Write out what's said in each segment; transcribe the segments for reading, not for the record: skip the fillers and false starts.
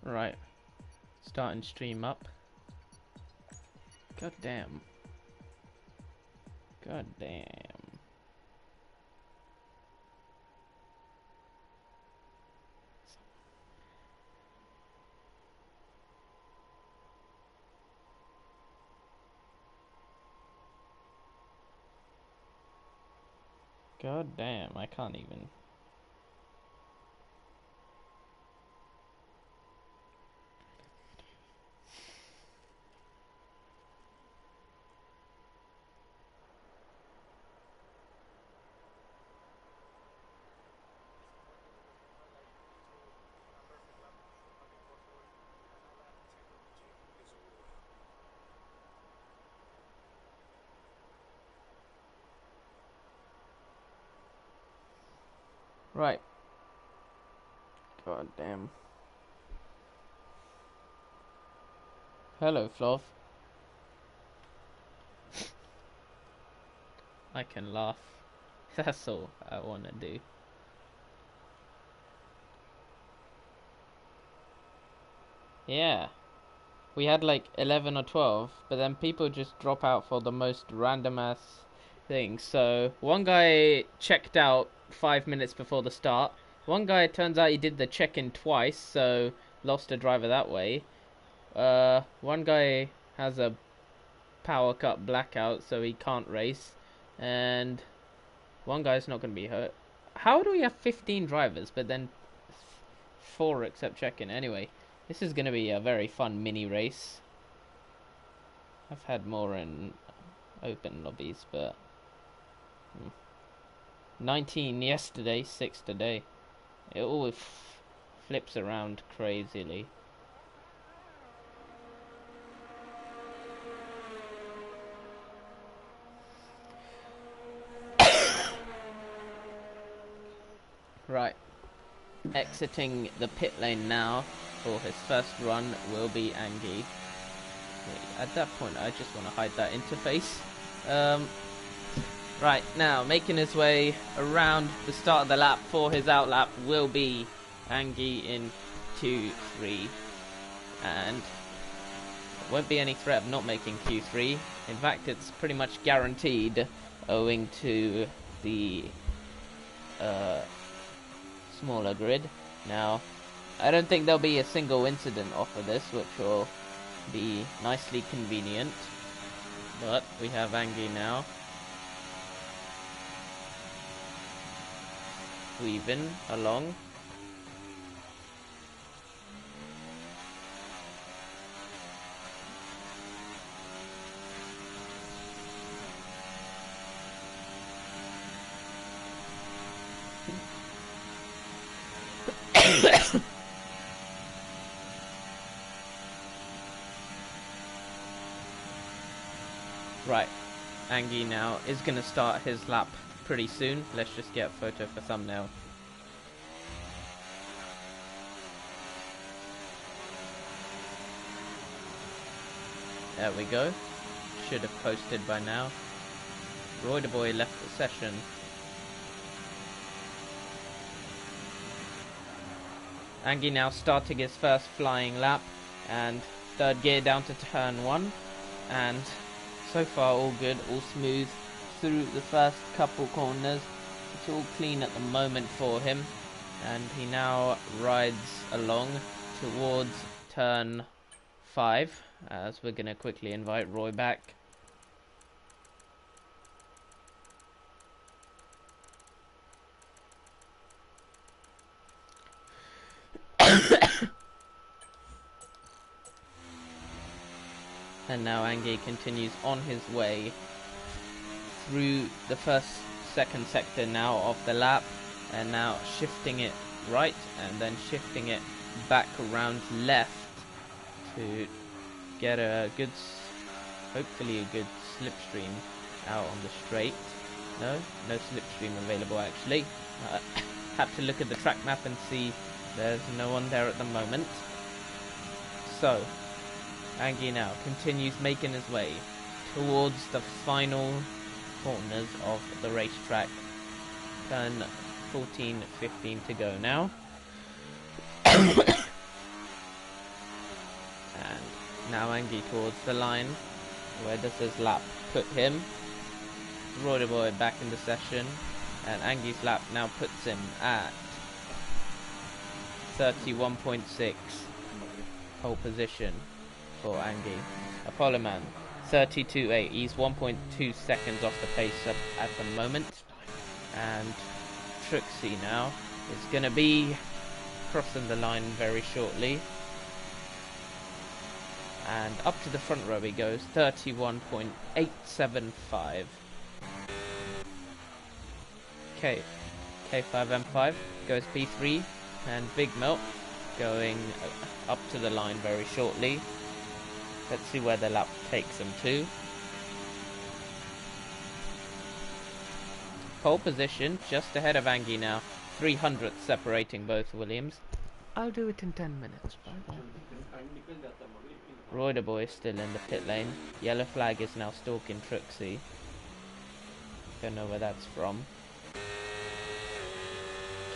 Right. Starting stream up. God damn. God damn. God damn, I can't even. Right. God damn. Hello, Fluff. I can laugh. That's all I wanna do. Yeah. We had like 11 or 12, but then people just drop out for the most random ass things. So, one guy checked out 5 minutes before the start. One guy, turns out he did the check-in twice, so lost a driver that way. One guy has a power cut blackout, so he can't race. And one guy's not going to be hurt. How do we have 15 drivers, but then 4 accept check-in? Anyway, this is going to be a very fun mini race. I've had more in open lobbies, but 19 yesterday, 6 today. It always flips around crazily. Right. Exiting the pit lane now for his first run will be Angie. At that point, I just want to hide that interface. Right, now, making his way around the start of the lap for his out lap will be Angie in Q3. And there won't be any threat of not making Q3. In fact, it's pretty much guaranteed owing to the smaller grid. Now, I don't think there'll be a single incident off of this, which will be nicely convenient. But we have Angie now. Weaving along. Right, Angie now is going to start his lap pretty soon. Let's just get a photo for thumbnail. There we go. Should have posted by now. Roy the boy left the session. Angie now starting his first flying lap, and third gear down to turn 1, and so far all good, all smooth through the first couple corners. It's all clean at the moment for him, and he now rides along towards turn 5, as we're going to quickly invite Roy back. And now Angie continues on his way through the second sector now of the lap, and now shifting it right and then shifting it back around left to get a good, hopefully a good slipstream out on the straight. No slipstream available actually. Have to look at the track map and see there's no one there at the moment. So Angie now continues making his way towards the final corners of the racetrack. Turn 14, 15 to go now. Now Angie towards the line. Where does his lap put him? Roy the Boy back in the session, and Angie's lap now puts him at 31.6 pole position for Angie. Apollo Man 32.8. He's 1.2 seconds off the pace up at the moment, and Trixie now is going to be crossing the line very shortly. And up to the front row he goes, 31.875. K5M5 goes P3, and Big Melt going up to the line very shortly. Let's see where the lap takes him to. Pole position, just ahead of Angie now, 300 separating both Williams. I'll do it in 10 minutes. Bye-bye. Roy the Boy is still in the pit lane. Yellow flag is now stalking Trixie. Don't know where that's from.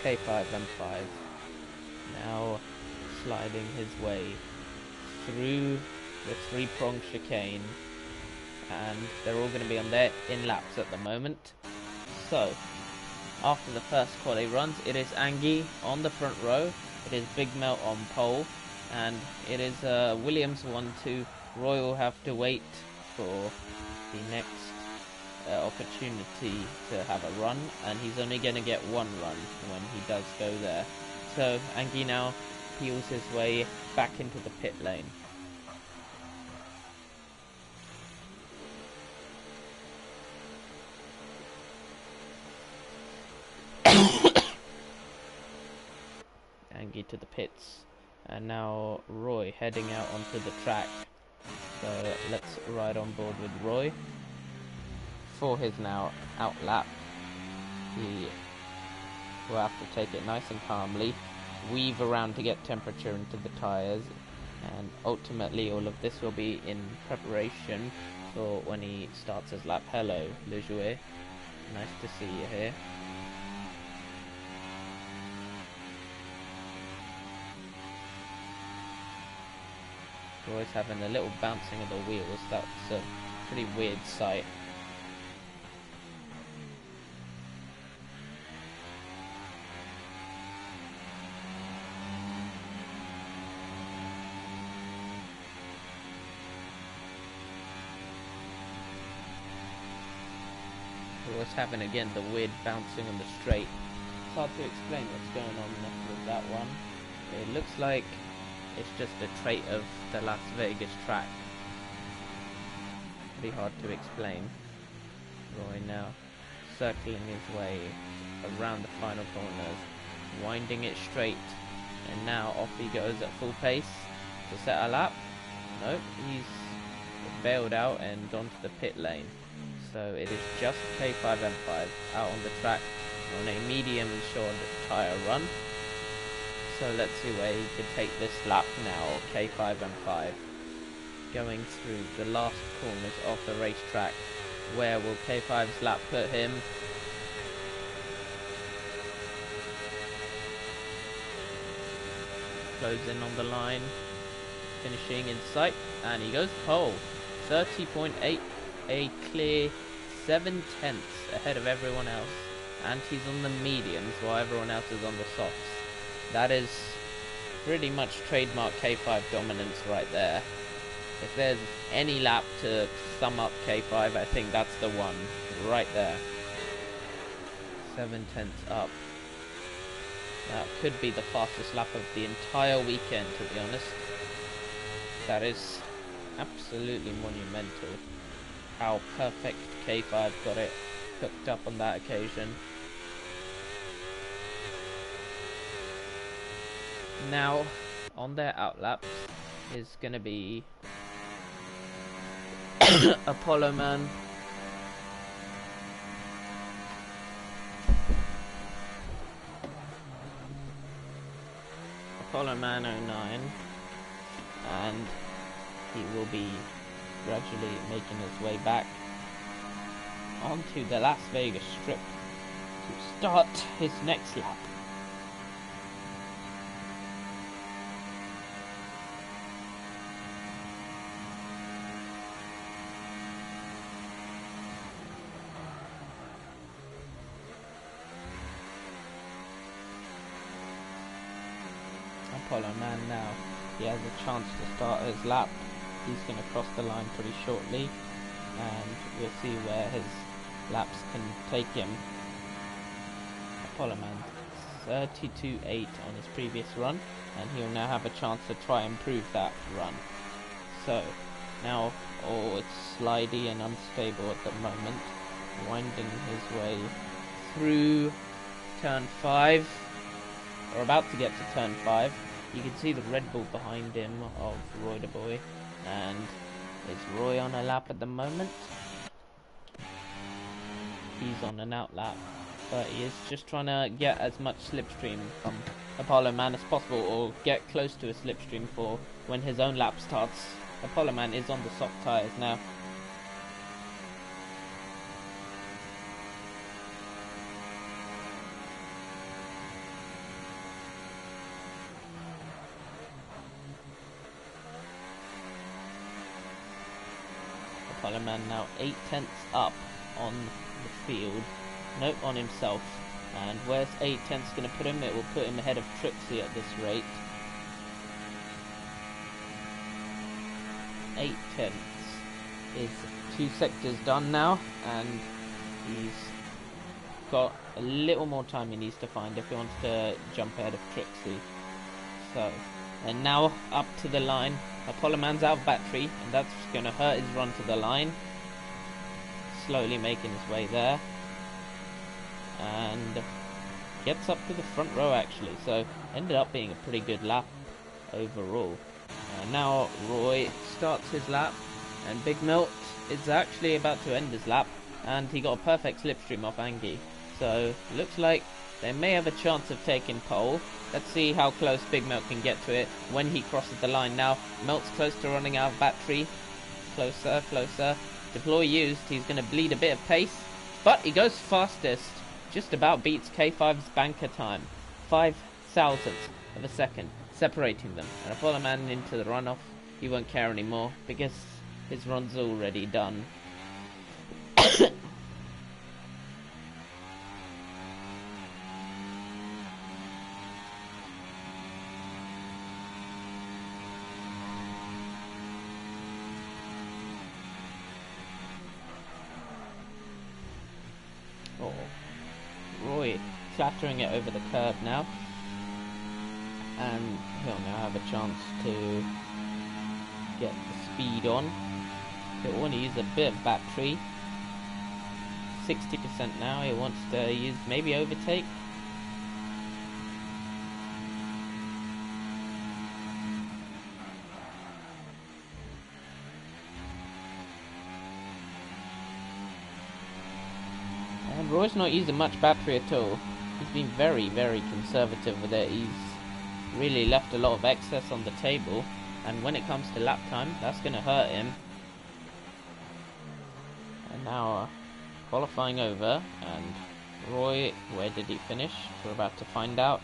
K5M5 now sliding his way through the three-pronged chicane, and they're all going to be on their in-laps at the moment. So, after the first quali runs, it is Angie on the front row, it is Big Melt on pole, and it is Williams 1-2. Roy will have to wait for the next opportunity to have a run, and he's only going to get one run when he does go there. So Angie now peels his way back into the pit lane. Angie to the pits, and now Roy heading out onto the track. So let's ride on board with Roy. For his now out lap, he will have to take it nice and calmly, weave around to get temperature into the tyres, and ultimately all of this will be in preparation for when he starts his lap. Hello, Le Jouet. Nice to see you here. Roy's having a little bouncing of the wheels. That's a pretty weird sight. Roy's having again the weird bouncing on the straight. It's hard to explain what's going on with that one. It looks like it's just a trait of the Las Vegas track. Pretty hard to explain. Roy now circling his way around the final corners, winding it straight, and now off he goes at full pace to set a lap. Nope, he's bailed out and gone to the pit lane. So it is just K5M5 out on the track on a medium short tyre run. So let's see where he can take this lap now. K5M5 going through the last corners of the racetrack. Where will K5's lap put him? Closing on the line, finishing in sight, and he goes pole. 30.8, a clear 7/10 ahead of everyone else, and he's on the mediums while everyone else is on the softs. That is pretty much trademark K5 dominance right there. If there's any lap to sum up K5, I think that's the one right there. 7/10 up. That could be the fastest lap of the entire weekend, to be honest. That is absolutely monumental. How perfect K5 got it hooked up on that occasion. Now, on their outlaps is going to be Apollo Man. Apollo Man 09, and he will be gradually making his way back onto the Las Vegas Strip to start his next lap. Apollo Man now. He has a chance to start his lap. He's going to cross the line pretty shortly, and we'll see where his laps can take him. Apollo Man 32.8 on his previous run, and he'll now have a chance to try and improve that run. So now, oh, it's slidey and unstable at the moment, winding his way through turn 5, or about to get to turn 5. You can see the Red Bull behind him of Roy the Boy, and is Roy on a lap at the moment? He's on an out lap, but he is just trying to get as much slipstream from Apollo Man as possible, or get close to a slipstream for when his own lap starts. Apollo Man is on the soft tyres now. Apollo Man now 8/10 up on the field. Nope, on himself. And where's 8/10 going to put him? It will put him ahead of Trixie at this rate. 8/10 is 2 sectors done now, and he's got a little more time he needs to find if he wants to jump ahead of Trixie. So, and now up to the line. Apollo Man's out of battery, and that's going to hurt his run to the line. Slowly making his way there, and gets up to the front row actually, so ended up being a pretty good lap overall. Now Roy starts his lap, and Big Milt is actually about to end his lap, and he got a perfect slipstream off Angie, so looks like they may have a chance of taking pole. Let's see how close Big Milt can get to it when he crosses the line. Now Milt's close to running out of battery. Closer, closer. Deploy used. He's going to bleed a bit of pace, but he goes fastest. Just about beats K5's banker time. 0.005 of a second separating them. And Apollo Man into the runoff. He won't care anymore because his run's already done. Oh, Roy clattering it over the curb now, and he'll now have a chance to get the speed on. He'll want to use a bit of battery. 60% now. He wants to use maybe overtake. And Roy's not using much battery at all. He's been very, very conservative with it. He's really left a lot of excess on the table, and when it comes to lap time, that's going to hurt him. And now qualifying over, and Roy, where did he finish? We're about to find out.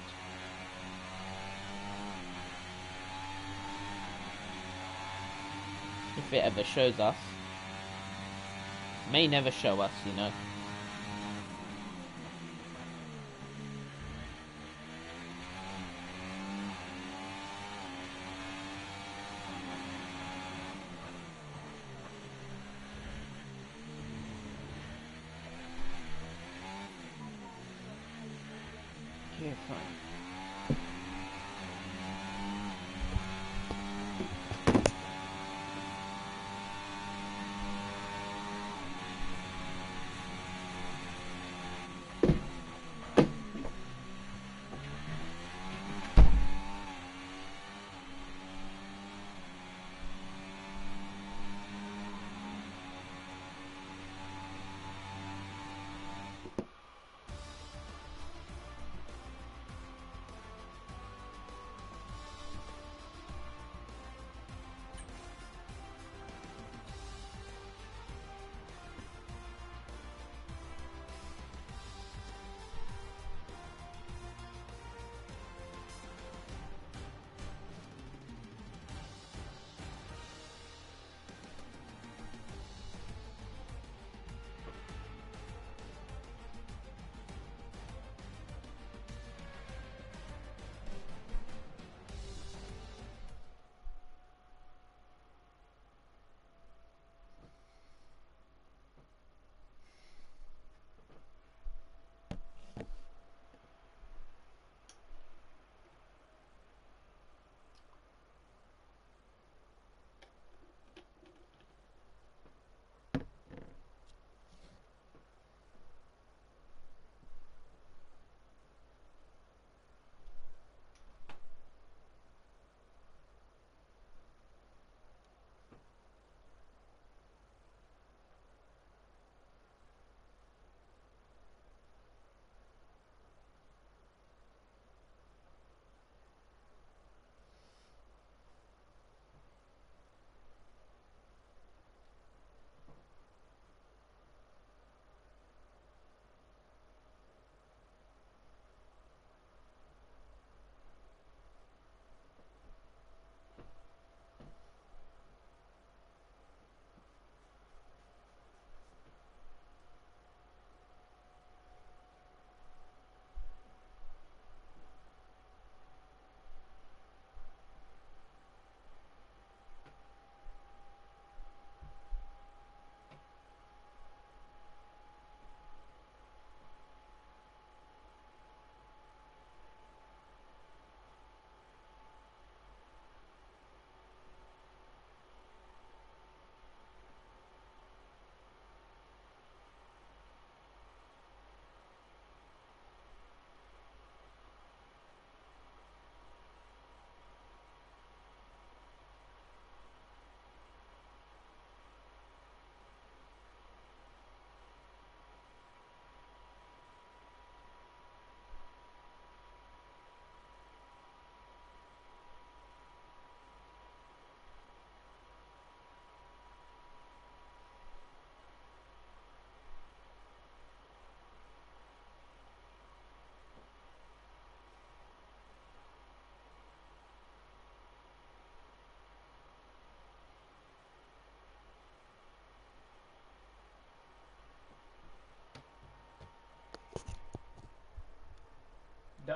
If it ever shows us. May never show us, you know. Okay, fine.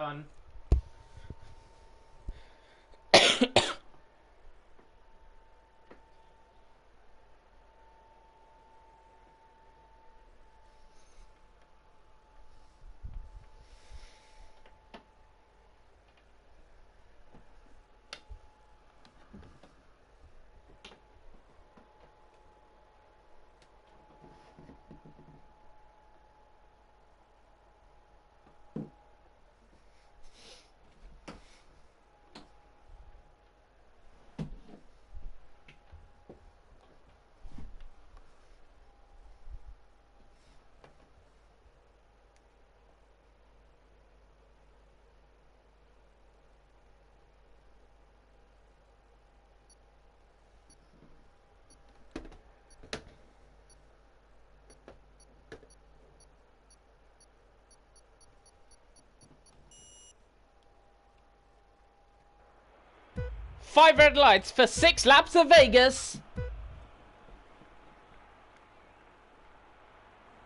done. 5 red lights for 6 laps of Vegas.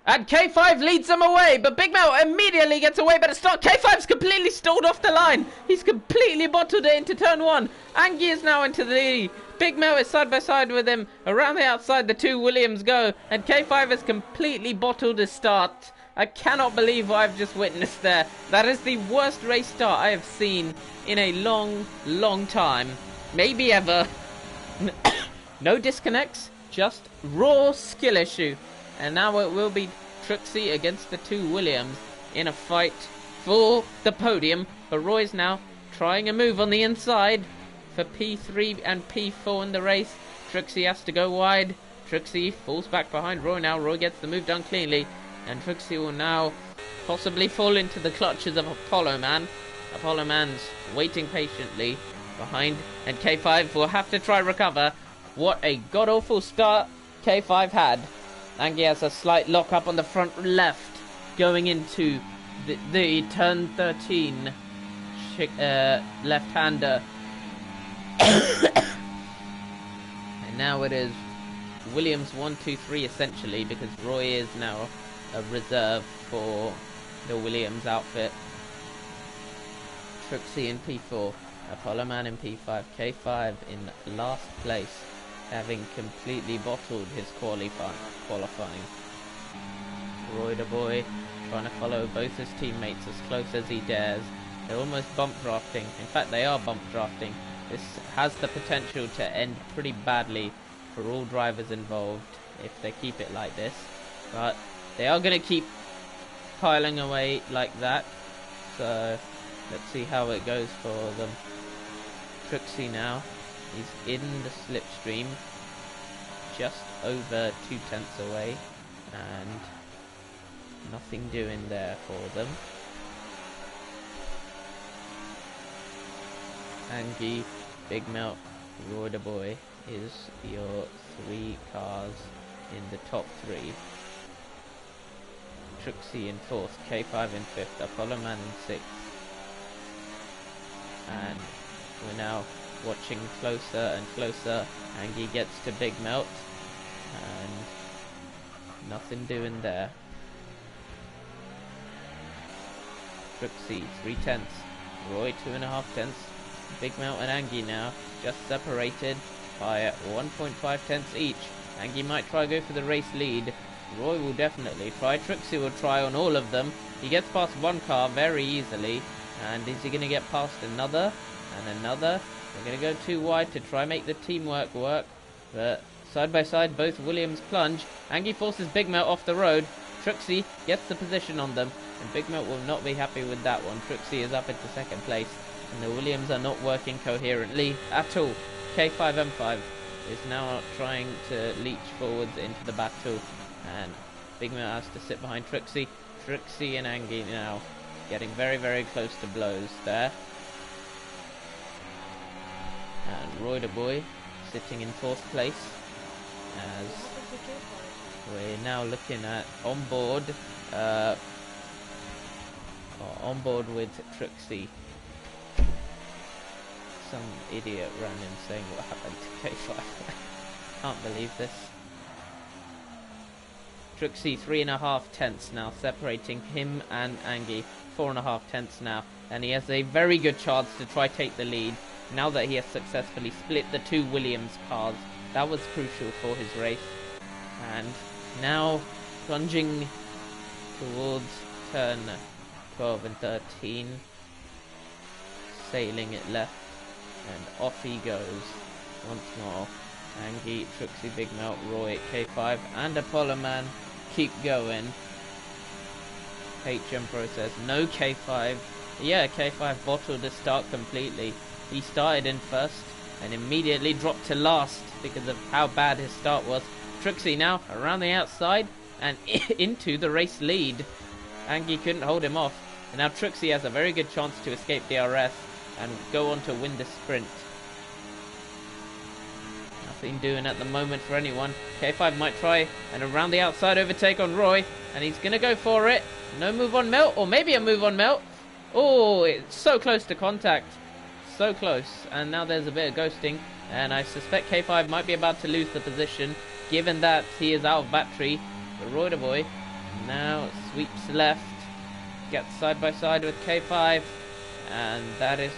And K5 leads them away, but Big Mel immediately gets away by the start. K5's completely stalled off the line. He's completely bottled it into turn 1. Angie is now into the lead. Big Mel is side by side with him. Around the outside, the 2 Williams go. And K5 has completely bottled his start. I cannot believe what I've just witnessed there. That is the worst race start I have seen in a long, long time. Maybe ever. No disconnects, just raw skill issue. And now it will be Trixie against the 2 Williams in a fight for the podium. But Roy's now trying a move on the inside for P3 and P4 in the race. Trixie has to go wide. Trixie falls back behind Roy now. Roy gets the move done cleanly. And Trixie will now possibly fall into the clutches of Apollo Man. Apollo Man's waiting patiently behind. And K5 will have to try recover. What a god-awful start K5 had. Angie has a slight lock up on the front left going into the turn 13 left-hander. And now it is Williams 1, 2, 3 essentially, because Roy is now a reserve for the Williams outfit. Trixie in P4, Apollo Man in P5, K5 in last place, having completely bottled his qualifying. Roy the boy trying to follow both his teammates as close as he dares. They're almost bump drafting. In fact, they are bump drafting. This has the potential to end pretty badly for all drivers involved if they keep it like this. But they are going to keep piling away like that. So let's see how it goes for them. Trixie now. He's in the slipstream, just over 2/10 away, and nothing doing there for them. Angie, Big Melt, Roy the boy is your 3 cars in the top 3. Trixie in 4th, K5 in 5th, Apollo Man in 6th. And we're now watching closer and closer. Angie gets to Big Melt, and nothing doing there. Trixie 3/10, Roy 2.5 tenths. Big Melt and Angie now just separated by 1.5 tenths each. Angie might try to go for the race lead. Roy will definitely try. Trixie will try on all of them. He gets past one car very easily. And is he going to get past another and another? They're going to go too wide to try make the teamwork work. But side by side, both Williams plunge. Angie forces Big Melt off the road. Trixie gets the position on them. And Big Melt will not be happy with that one. Trixie is up into 2nd place. And the Williams are not working coherently at all. K5 M5 is now trying to leech forwards into the battle. And Big Melt has to sit behind Trixie. Trixie and Angie now getting very, very close to blows there. And Roy the boy sitting in 4th place as we're now looking at onboard with Trixie. Some idiot ran in saying what happened to K5. Can't believe this. Trixie 3.5 tenths now separating him and Angie. 4.5 tenths now. and he has a very good chance to try take the lead now that he has successfully split the two Williams cars. That was crucial for his race. And now plunging towards turn 12 and 13, sailing it left, and off he goes once more. Angie, Trixie, Big Melt, Roy, K5 and Apollo Man keep going. HM process, no K5. Yeah, K5 bottled the start completely. He started in first and immediately dropped to last because of how bad his start was. Trixie now around the outside and into the race lead. Angie couldn't hold him off, and now Trixie has a very good chance to escape DRS and go on to win the sprint. Nothing doing at the moment for anyone. K5 might try and around the outside overtake on Roy, and he's gonna go for it. No move on Melt, or maybe a move on Melt. Oh, it's so close to contact. So close. And now there's a bit of ghosting, and I suspect K5 might be about to lose the position, given that he is out of battery. The Roider Boy now sweeps left, gets side by side with K5, and that is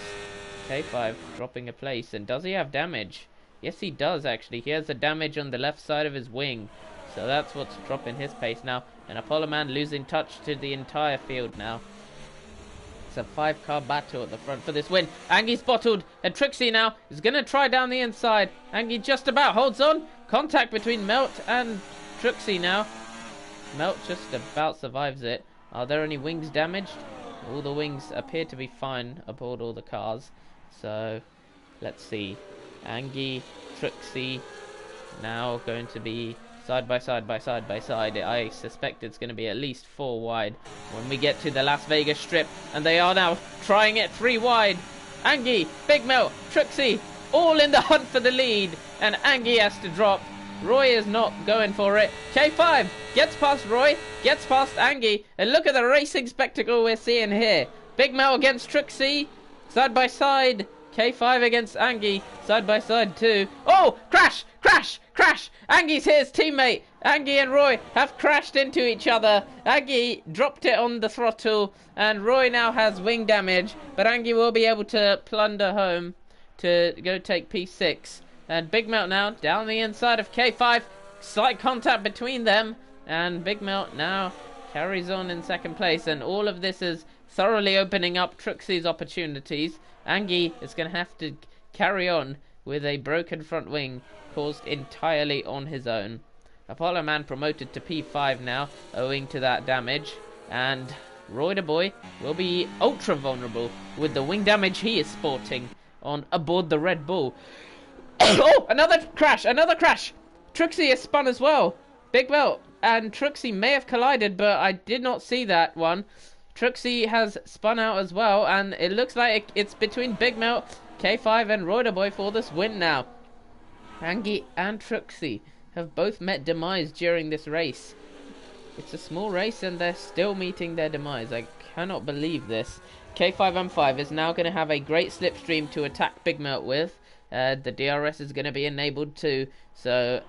K5 dropping a place. And does he have damage? Yes, he does actually. He has the damage on the left side of his wing, so that's what's dropping his pace now. And Apollo Man losing touch to the entire field now. It's a 5-car battle at the front for this win. Angie's bottled, and Trixie now is going to try down the inside. Angie just about holds on. Contact between Melt and Trixie now. Melt just about survives it. Are there any wings damaged? All the wings appear to be fine aboard all the cars. So, let's see. Angie, Trixie, now going to be side by side by side by side. I suspect it's going to be at least 4 wide when we get to the Las Vegas strip, and they are now trying it 3 wide. Angie, Big Mel, Trixie, all in the hunt for the lead, and Angie has to drop. Roy is not going for it. K5 gets past Roy, gets past Angie, and look at the racing spectacle we're seeing here. Big Mel against Trixie, side by side. K5 against Angie, side by side too. Oh, crash, crash, crash. Angie's his teammate. Angie and Roy have crashed into each other. Angie dropped it on the throttle, and Roy now has wing damage, but Angie will be able to plunder home to go take P6. And Big Melt now down the inside of K5. Slight contact between them, and Big Melt now carries on in second place, and all of this is thoroughly opening up Trixie's opportunities. Angie is going to have to carry on with a broken front wing caused entirely on his own. Apollo Man promoted to P5 now, owing to that damage, and Roider Boy will be ultra vulnerable with the wing damage he is sporting on aboard the Red Bull. Oh, another crash, another crash. Trixie is spun as well. Big Melt and Trixie may have collided, but I did not see that one. Trixie has spun out as well, and it looks like it's between Big Melt, K5 and Roider Boy for this win now. Angie and Trixie have both met demise during this race. It's a small race and they're still meeting their demise. I cannot believe this. K5M5 is now going to have a great slipstream to attack Big Melt with. The DRS is going to be enabled too. So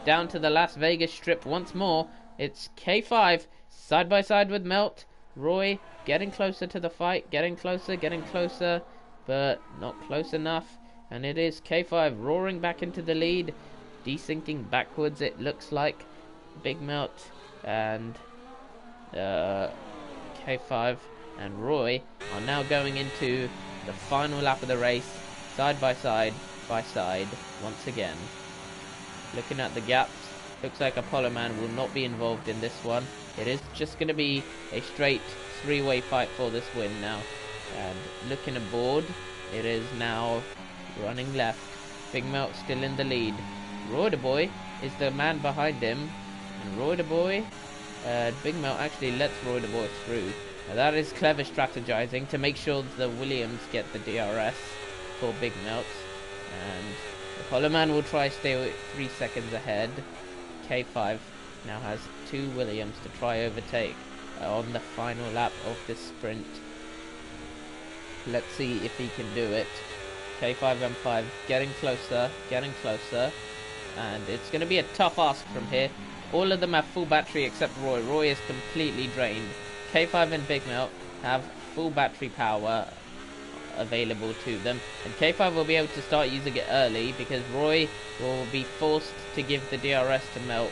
down to the Las Vegas strip once more. It's K5 side by side with Melt. Roy getting closer to the fight, getting closer, but not close enough. And it is K5 roaring back into the lead, desyncing backwards it looks like. Big Melt and K5 and Roy are now going into the final lap of the race, side by side once again. Looking at the gaps, looks like Apollo Man will not be involved in this one. It is just going to be a straight 3-way fight for this win now. And looking aboard, it is now running left. Big Melt still in the lead. Roider Boy is the man behind him. And Roider Boy, Big Melt actually lets Roider Boy through. Now that is clever strategizing to make sure the Williams get the DRS for Big Melt. And Apollo Man will try stay 3 seconds ahead. K5 now has 2 Williams to try overtake on the final lap of this sprint. Let's see if he can do it. K5M5 getting closer, and it's going to be a tough ask from here. All of them have full battery except Roy. Roy is completely drained. K5 and Big Melt have full battery power available to them, and K5 will be able to start using it early because Roy will be forced to give the DRS to Melt,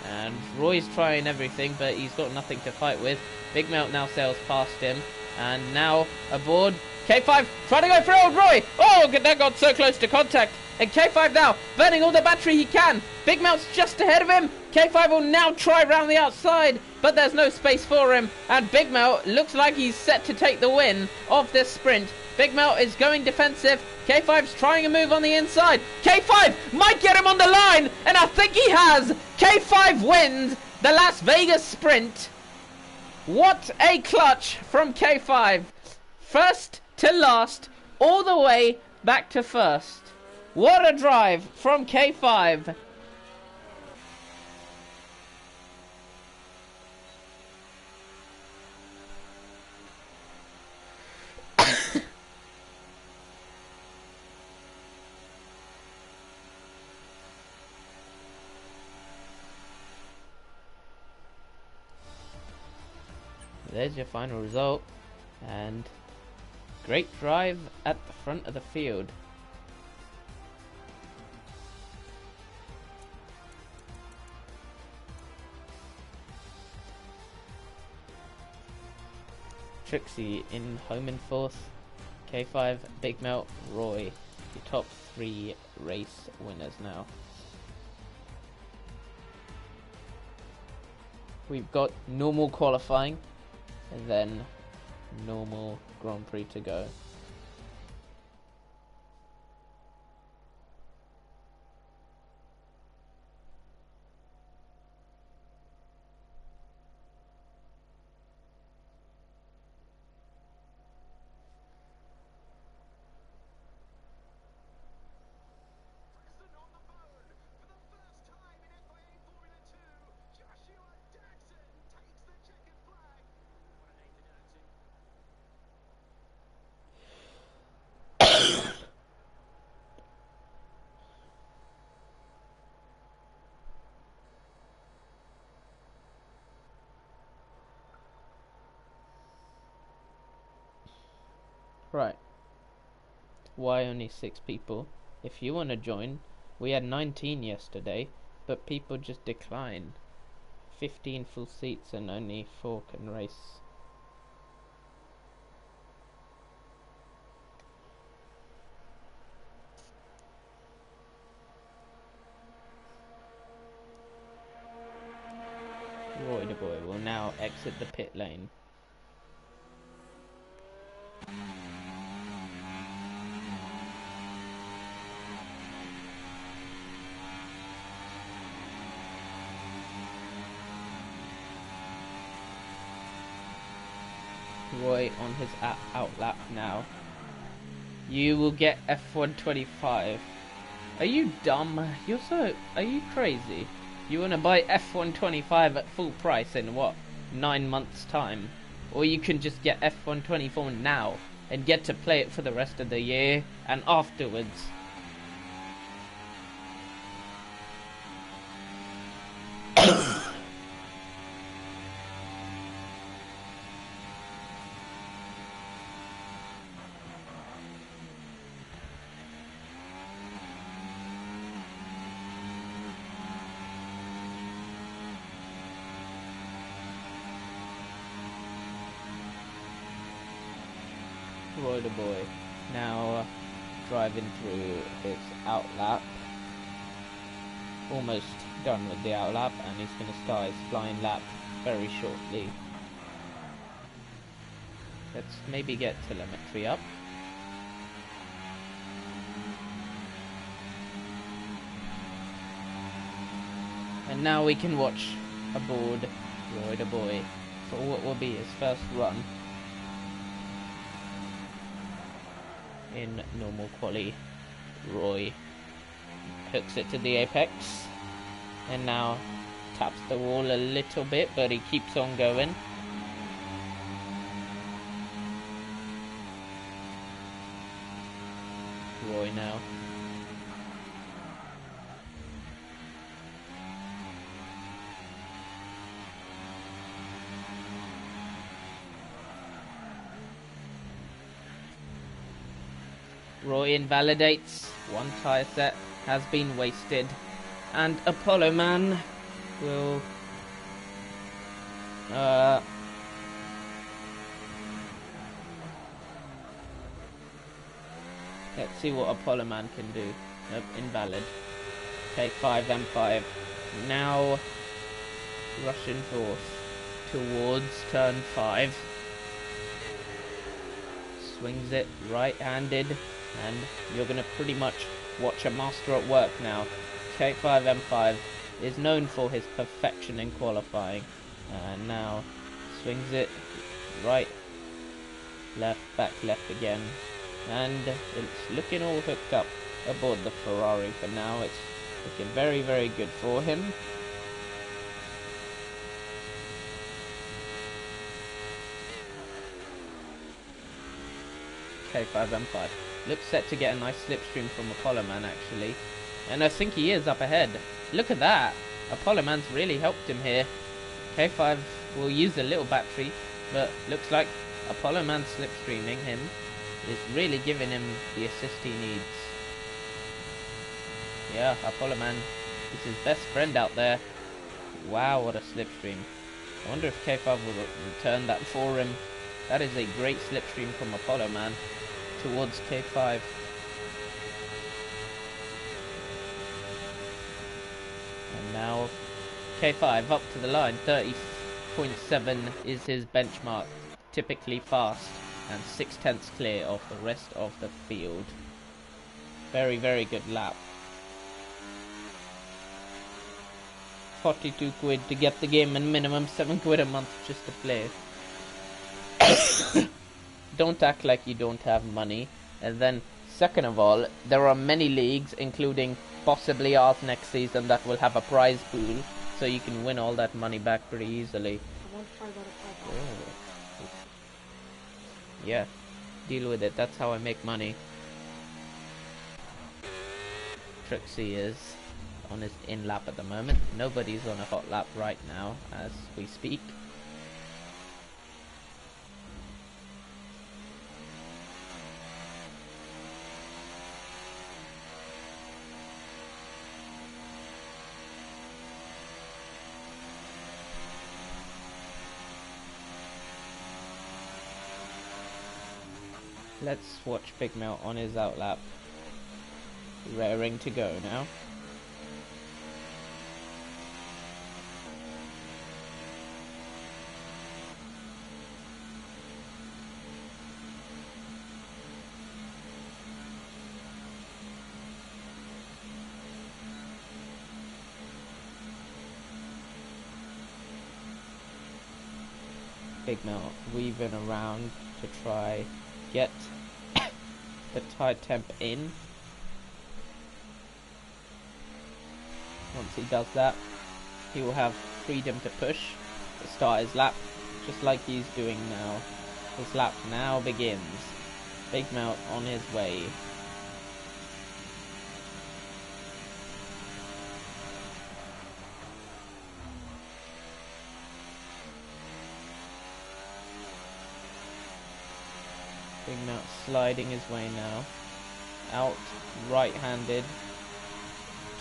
and Roy's trying everything but he's got nothing to fight with. Big Melt now sails past him, and now aboard K5 trying to go through old Roy. Oh, that got so close to contact, and K5 now burning all the battery he can. Big Melt's just ahead of him. K5 will now try round the outside, but there's no space for him, and Big Melt looks like he's set to take the win of this sprint. Big Melt is going defensive. K5's trying a move on the inside. K5 might get him on the line, and I think he has. K5 wins the Las Vegas sprint. What a clutch from K5. First to last, all the way back to first. What a drive from K5. There's your final result, and great drive at the front of the field. Trixie in home and fourth, K5, Big Melt, Roy, the top 3 race winners now. We've got normal qualifying, and then normal Grand Prix to go. Right. Why only 6 people? If you want to join, we had 19 yesterday, but people just decline. 15 full seats and only 4 can race. Roy the boy will now exit the pit lane. Roy on his out lap now. You will get F125. Are you dumb? Are you crazy? You want to buy F125 at full price in what, 9 months time? Or you can just get F124 now and get to play it for the rest of the year and afterwards. Roy the boy now driving through his out lap, almost done with the out lap, and he's going to start his flying lap very shortly. Let's maybe get telemetry up. And now we can watch aboard Roy the boy for what will be his first run in normal quali. Roy hooks it to the apex and now taps the wall a little bit, but he keeps on going. Roy now. Roy invalidates. One tyre set has been wasted. And Apollo Man will... let's see what Apollo Man can do. Nope, invalid. Okay, 5 M5. Now Russian force towards turn 5. Swings it right-handed, and you're going to pretty much watch a master at work now. K5 M5 is known for his perfection in qualifying, and now swings it right, left, back, left again, and it's looking all hooked up aboard the Ferrari for now. It's looking very, very good for him. K5 M5 looks set to get a nice slipstream from Apollo Man actually, and I think he is up ahead. Look at that, Apollo Man's really helped him here. K5 will use a little battery, but looks like Apollo Man slipstreaming him is really giving him the assist he needs. Yeah, Apollo Man is his best friend out there. Wow, what a slipstream. I wonder if K5 will return that for him. That is a great slipstream from Apollo Man towards K5. And now K5 up to the line. 30.7 is his benchmark. Typically fast and 6/10 clear of the rest of the field. Very, very good lap. 42 quid to get the game and minimum 7 quid a month just to play. Don't act like you don't have money. And then second of all, there are many leagues, including possibly ours next season, that will have a prize pool, so you can win all that money back pretty easily. Oh. Yeah, deal with it. That's how I make money. Trixie is on his in lap at the moment. Nobody's on a hot lap right now as we speak. Let's watch Big Mel on his outlap. Raring to go now. Big Mel weaving around to try get the tire temp in. Once he does that, he will have freedom to push to start his lap, just like he's doing now. His lap now begins. Big Mel on his way. Big Mel sliding his way now. Out right-handed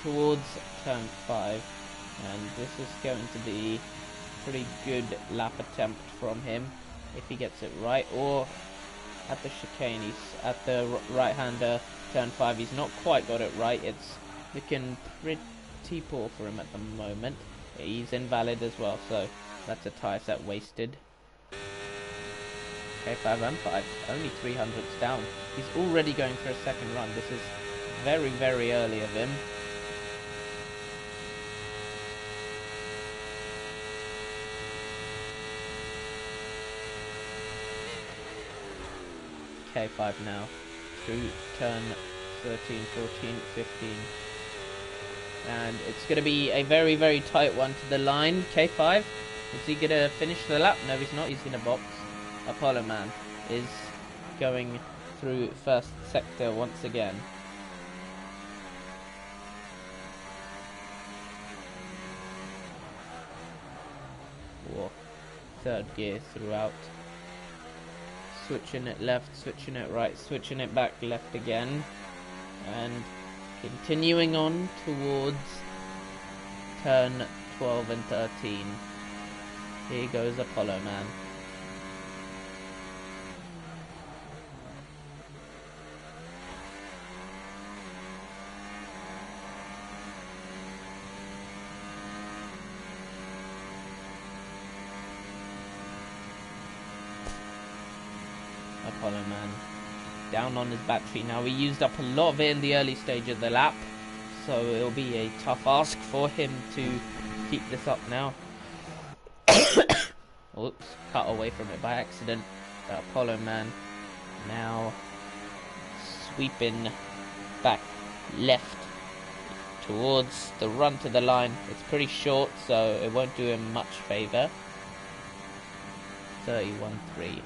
towards turn 5. And this is going to be a pretty good lap attempt from him if he gets it right. Or at the chicane, he's at the right-hander turn 5. He's not quite got it right. It's looking pretty poor for him at the moment. He's invalid as well, so that's a tyre set wasted. K5 M5, only 300s down. He's already going for a second run. This is very, very early of him. K5 now through turn 13, 14, 15. And it's going to be a very, very tight one to the line. K5, is he going to finish the lap? No, he's not. He's going to box. Apollo Man is going through first sector once again. Whoa. Third gear throughout. switching it left, switching it right, switching it back left again, and continuing on towards turn 12 and 13. Here goes Apollo Man. Apollo Man down on his battery now. He used up a lot of it in the early stage of the lap, so it'll be a tough ask for him to keep this up now. Oops, cut away from it by accident. Apollo Man now sweeping back left towards the run to the line. It's pretty short, so it won't do him much favour. 31.3.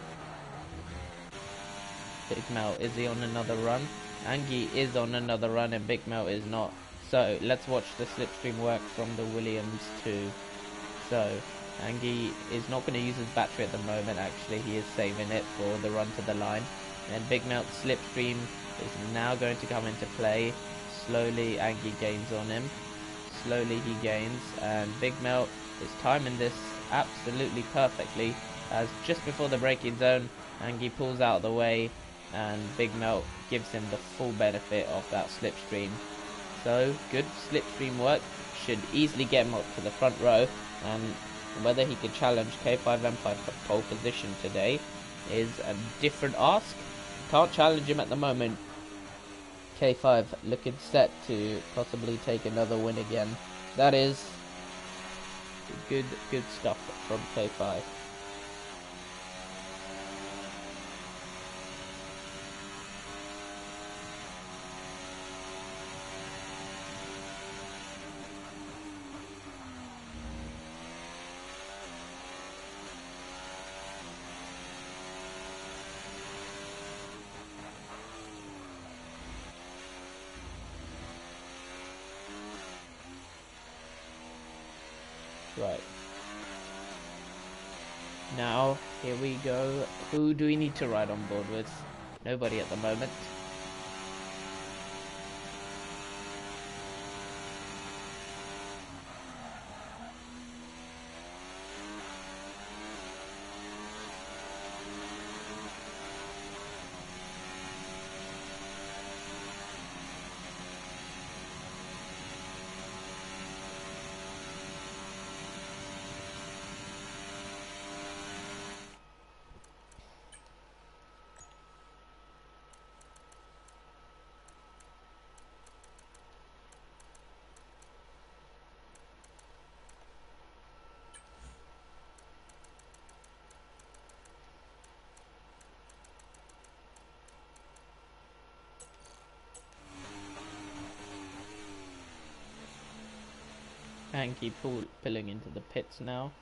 Big Mel, is he on another run? Angie is on another run and Big Mel is not. So let's watch the slipstream work from the Williams too. So Angie is not going to use his battery at the moment. Actually, he is saving it for the run to the line. And Big Mel's slipstream is now going to come into play. Slowly Angie gains on him. Slowly he gains, and Big Mel is timing this absolutely perfectly, as just before the braking zone Angie pulls out of the way and Big Mel gives him the full benefit of that slipstream. So good slipstream work should easily get him up to the front row, and whether he could challenge K5M5 for pole position today is a different ask. Can't challenge him at the moment. K5 looking set to possibly take another win again. That is good stuff from K5. Right. Now, here we go. Who do we need to ride on board with? Nobody at the moment. Angie pulling into the pits now.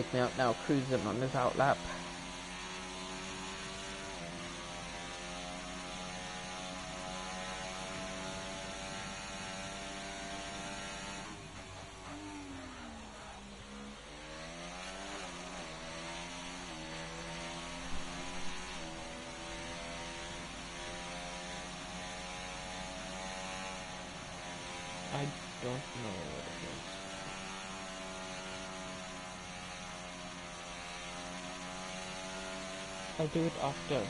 Big Melt now cruising on his outlap. I don't know what it is. I'll do it after.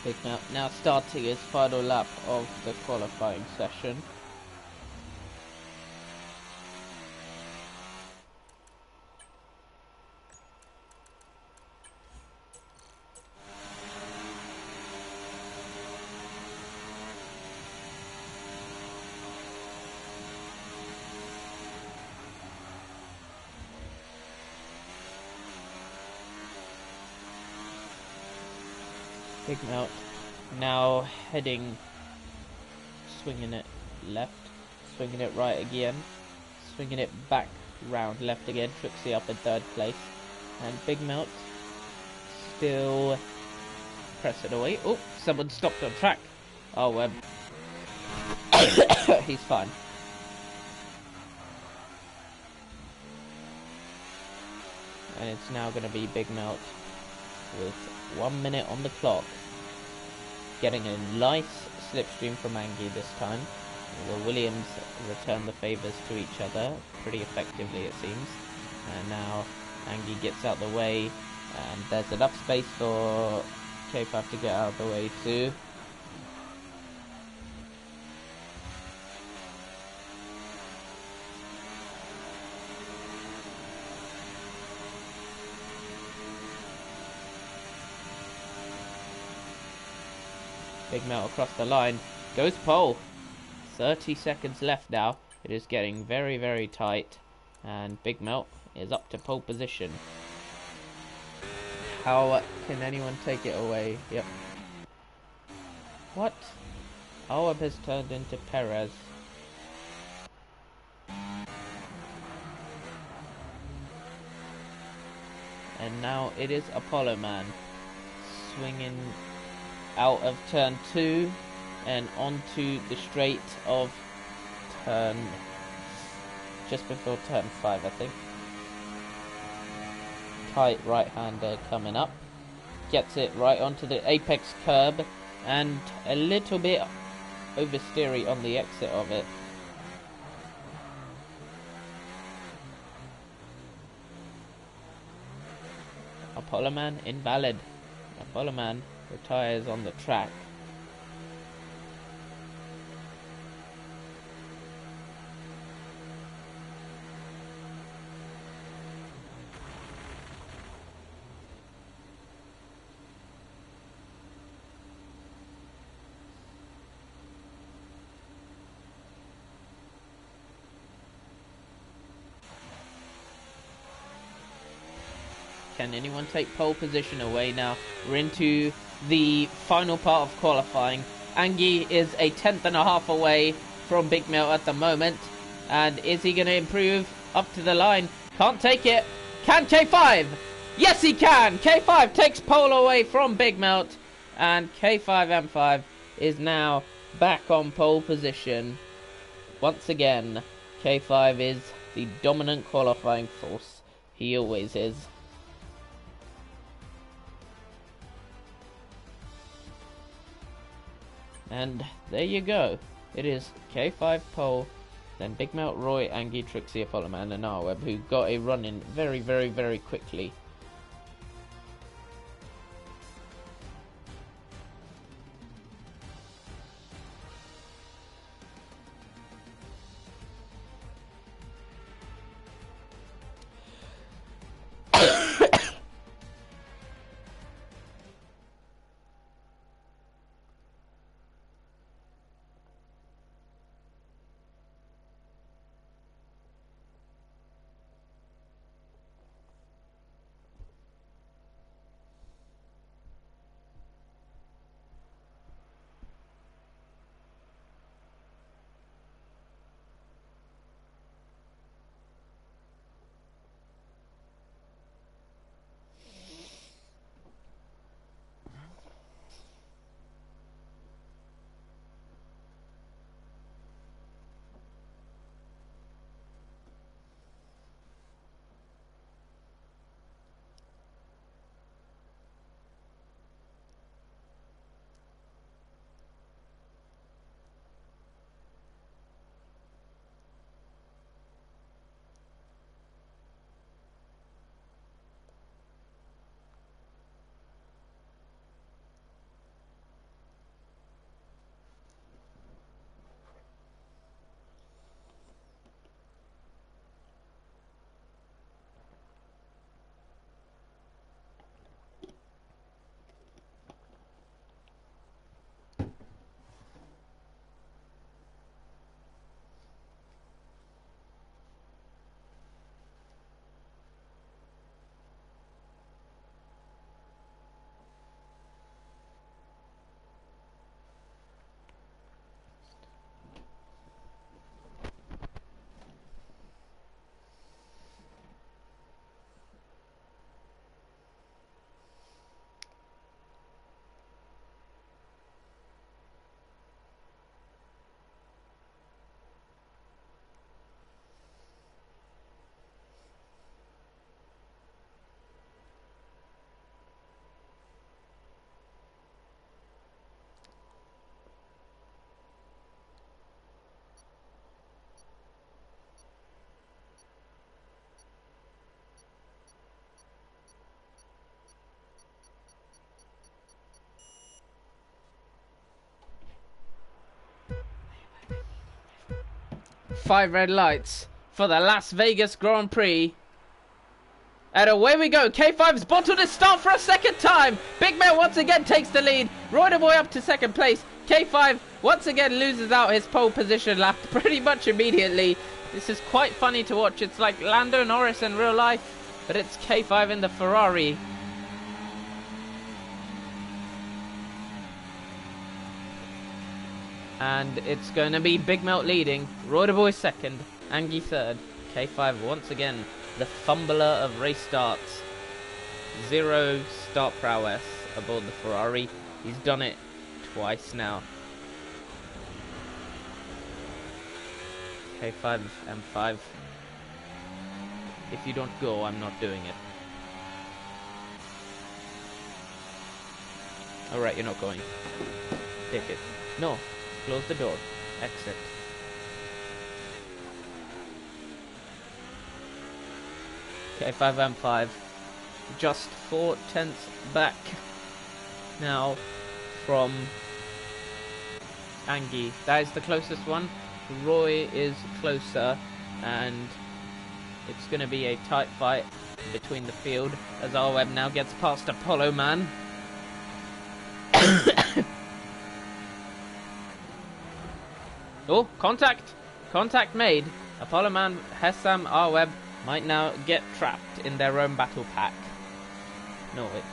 Big Melt now starting his final lap of the qualifying session. Big Melt now heading, swinging it left, swinging it right again, swinging it back round left again. Trixie up in third place, and Big Melt still pressing away. Oh, someone stopped on track. Oh, he's fine. And it's now going to be Big Melt with 1 minute on the clock, getting a nice slipstream from Angie this time. The Williams return the favours to each other pretty effectively, it seems. And now Angie gets out the way, and there's enough space for K5 to get out of the way too. Big Melt across the line, goes pole. 30 seconds left now. It is getting very, very tight, and Big Melt is up to pole position. How can anyone take it away? Yep. What? Awab has turned into Perez. And now it is Apollo Man swinging out of turn 2 and onto the straight of turn just before turn 5, I think. Tight right-hander coming up, gets it right onto the apex curb, and a little bit oversteery on the exit of it. Apollo Man invalid. Apollo Man retires on the track. Can anyone take pole position away now? We're into the final part of qualifying. Angie is a 10th away from Big Melt at the moment. And is he going to improve up to the line? Can't take it. Can K5? Yes, he can. K5 takes pole away from Big Melt. And K5M5 is now back on pole position. Once again, K5 is the dominant qualifying force. He always is. And there you go. It is K5 pole, then Big Melt, Roy, Angie, Trixie, Apollo Man, and Arweb, who got a run in very, very, very quickly. 5 red lights for the Las Vegas Grand Prix. And away we go. K5's bottled his start for a second time. Big Mel once again takes the lead. Roy the Boy up to second place. K5 once again loses out his pole position lap pretty much immediately. This is quite funny to watch. It's like Lando Norris in real life, but it's K5 in the Ferrari. And it's going to be Big Melt leading. Roy the Boy second. Angie third. K5 once again the fumbler of race starts. 0 start prowess aboard the Ferrari. He's done it twice now. K5 M5. If you don't go, I'm not doing it. Alright, you're not going. Take it. No. Close the door. Exit. K5 M5. Just 4/10 back now from Angie. That is the closest one. Roy is closer, and it's going to be a tight fight between the field as R11 now gets past Apollo Man. Oh, contact! Contact made. Apollo Man, Hessam, R11 might now get trapped in their own battle pack. Know it.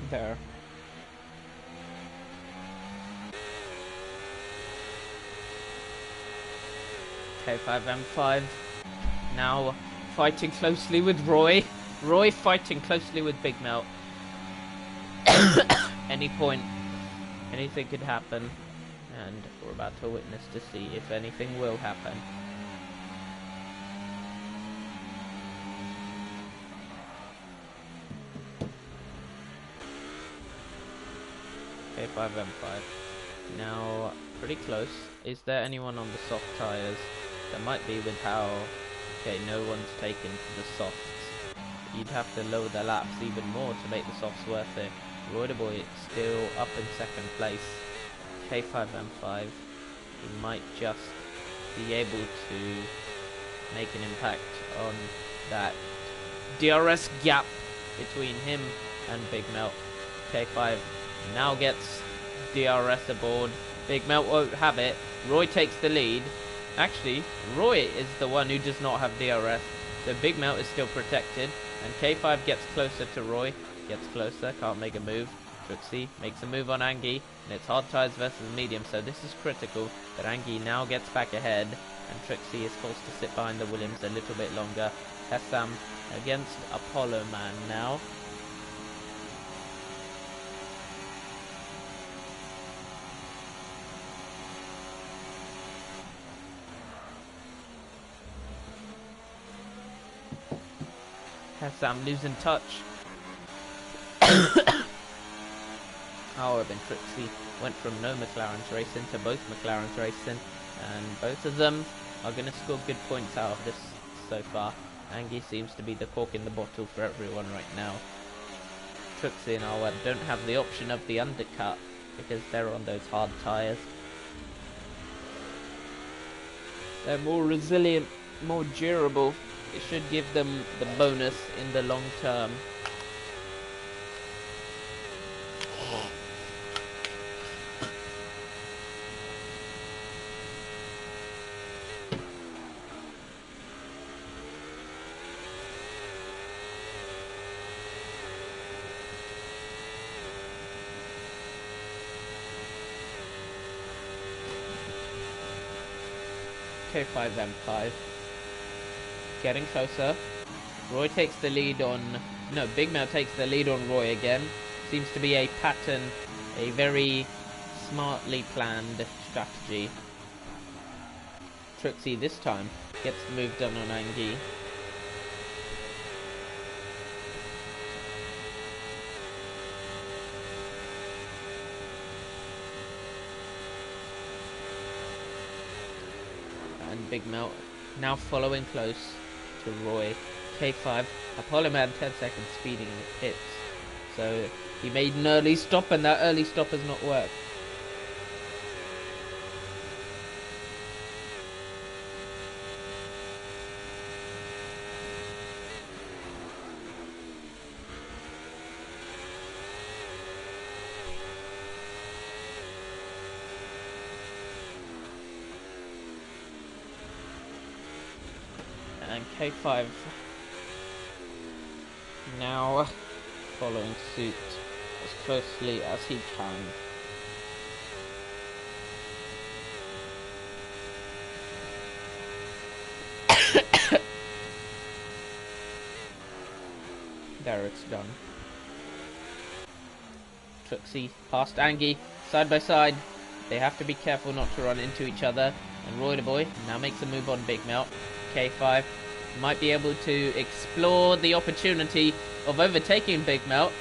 There. K5 M5 now fighting closely with Roy. Roy fighting closely with Big Melt. Any point, anything could happen, and we're about to witness to see if anything will happen. K5 M5 now pretty close. Is there anyone on the soft tires? There might be with how... Okay, no one's taken to the softs. You'd have to lower the laps even more to make the softs worth it. Roy the Boy still up in second place. K5 M5. He might just be able to make an impact on that DRS gap between him and Big Melt. K5 now gets DRS aboard. Big Melt won't have it. Roy takes the lead. Actually, Roy is the one who does not have DRS. So Big Melt is still protected. And K5 gets closer to Roy. Gets closer, can't make a move. Trixie makes a move on Angie. And it's hard tires versus medium, so this is critical. But Angie now gets back ahead. And Trixie is forced to sit behind the Williams a little bit longer. Hessam against Apollo Man now. As I'm losing touch. However, Trixie went from no McLaren's racing to both McLaren's racing, and both of them are going to score good points out of this so far. Angie seems to be the cork in the bottle for everyone right now. Trixie and Arweb don't have the option of the undercut because they're on those hard tyres. They're more resilient, more durable. It should give them the bonus in the long term. K5 M5 getting closer. Roy takes the lead on... No, Big Mel takes the lead on Roy again. Seems to be a pattern, a very smartly planned strategy. Trixie this time gets the move done on Angie. And Big Mel now following close to Roy. K5, Apollo had 10 seconds speeding in the pits. So he made an early stop, and that early stop has not worked. And K5 now following suit as closely as he can. There, it's done. Trixie past Angie, side by side. They have to be careful not to run into each other. And Roy the boy now makes a move on Big Mel. K5 might be able to explore the opportunity of overtaking Big Mel.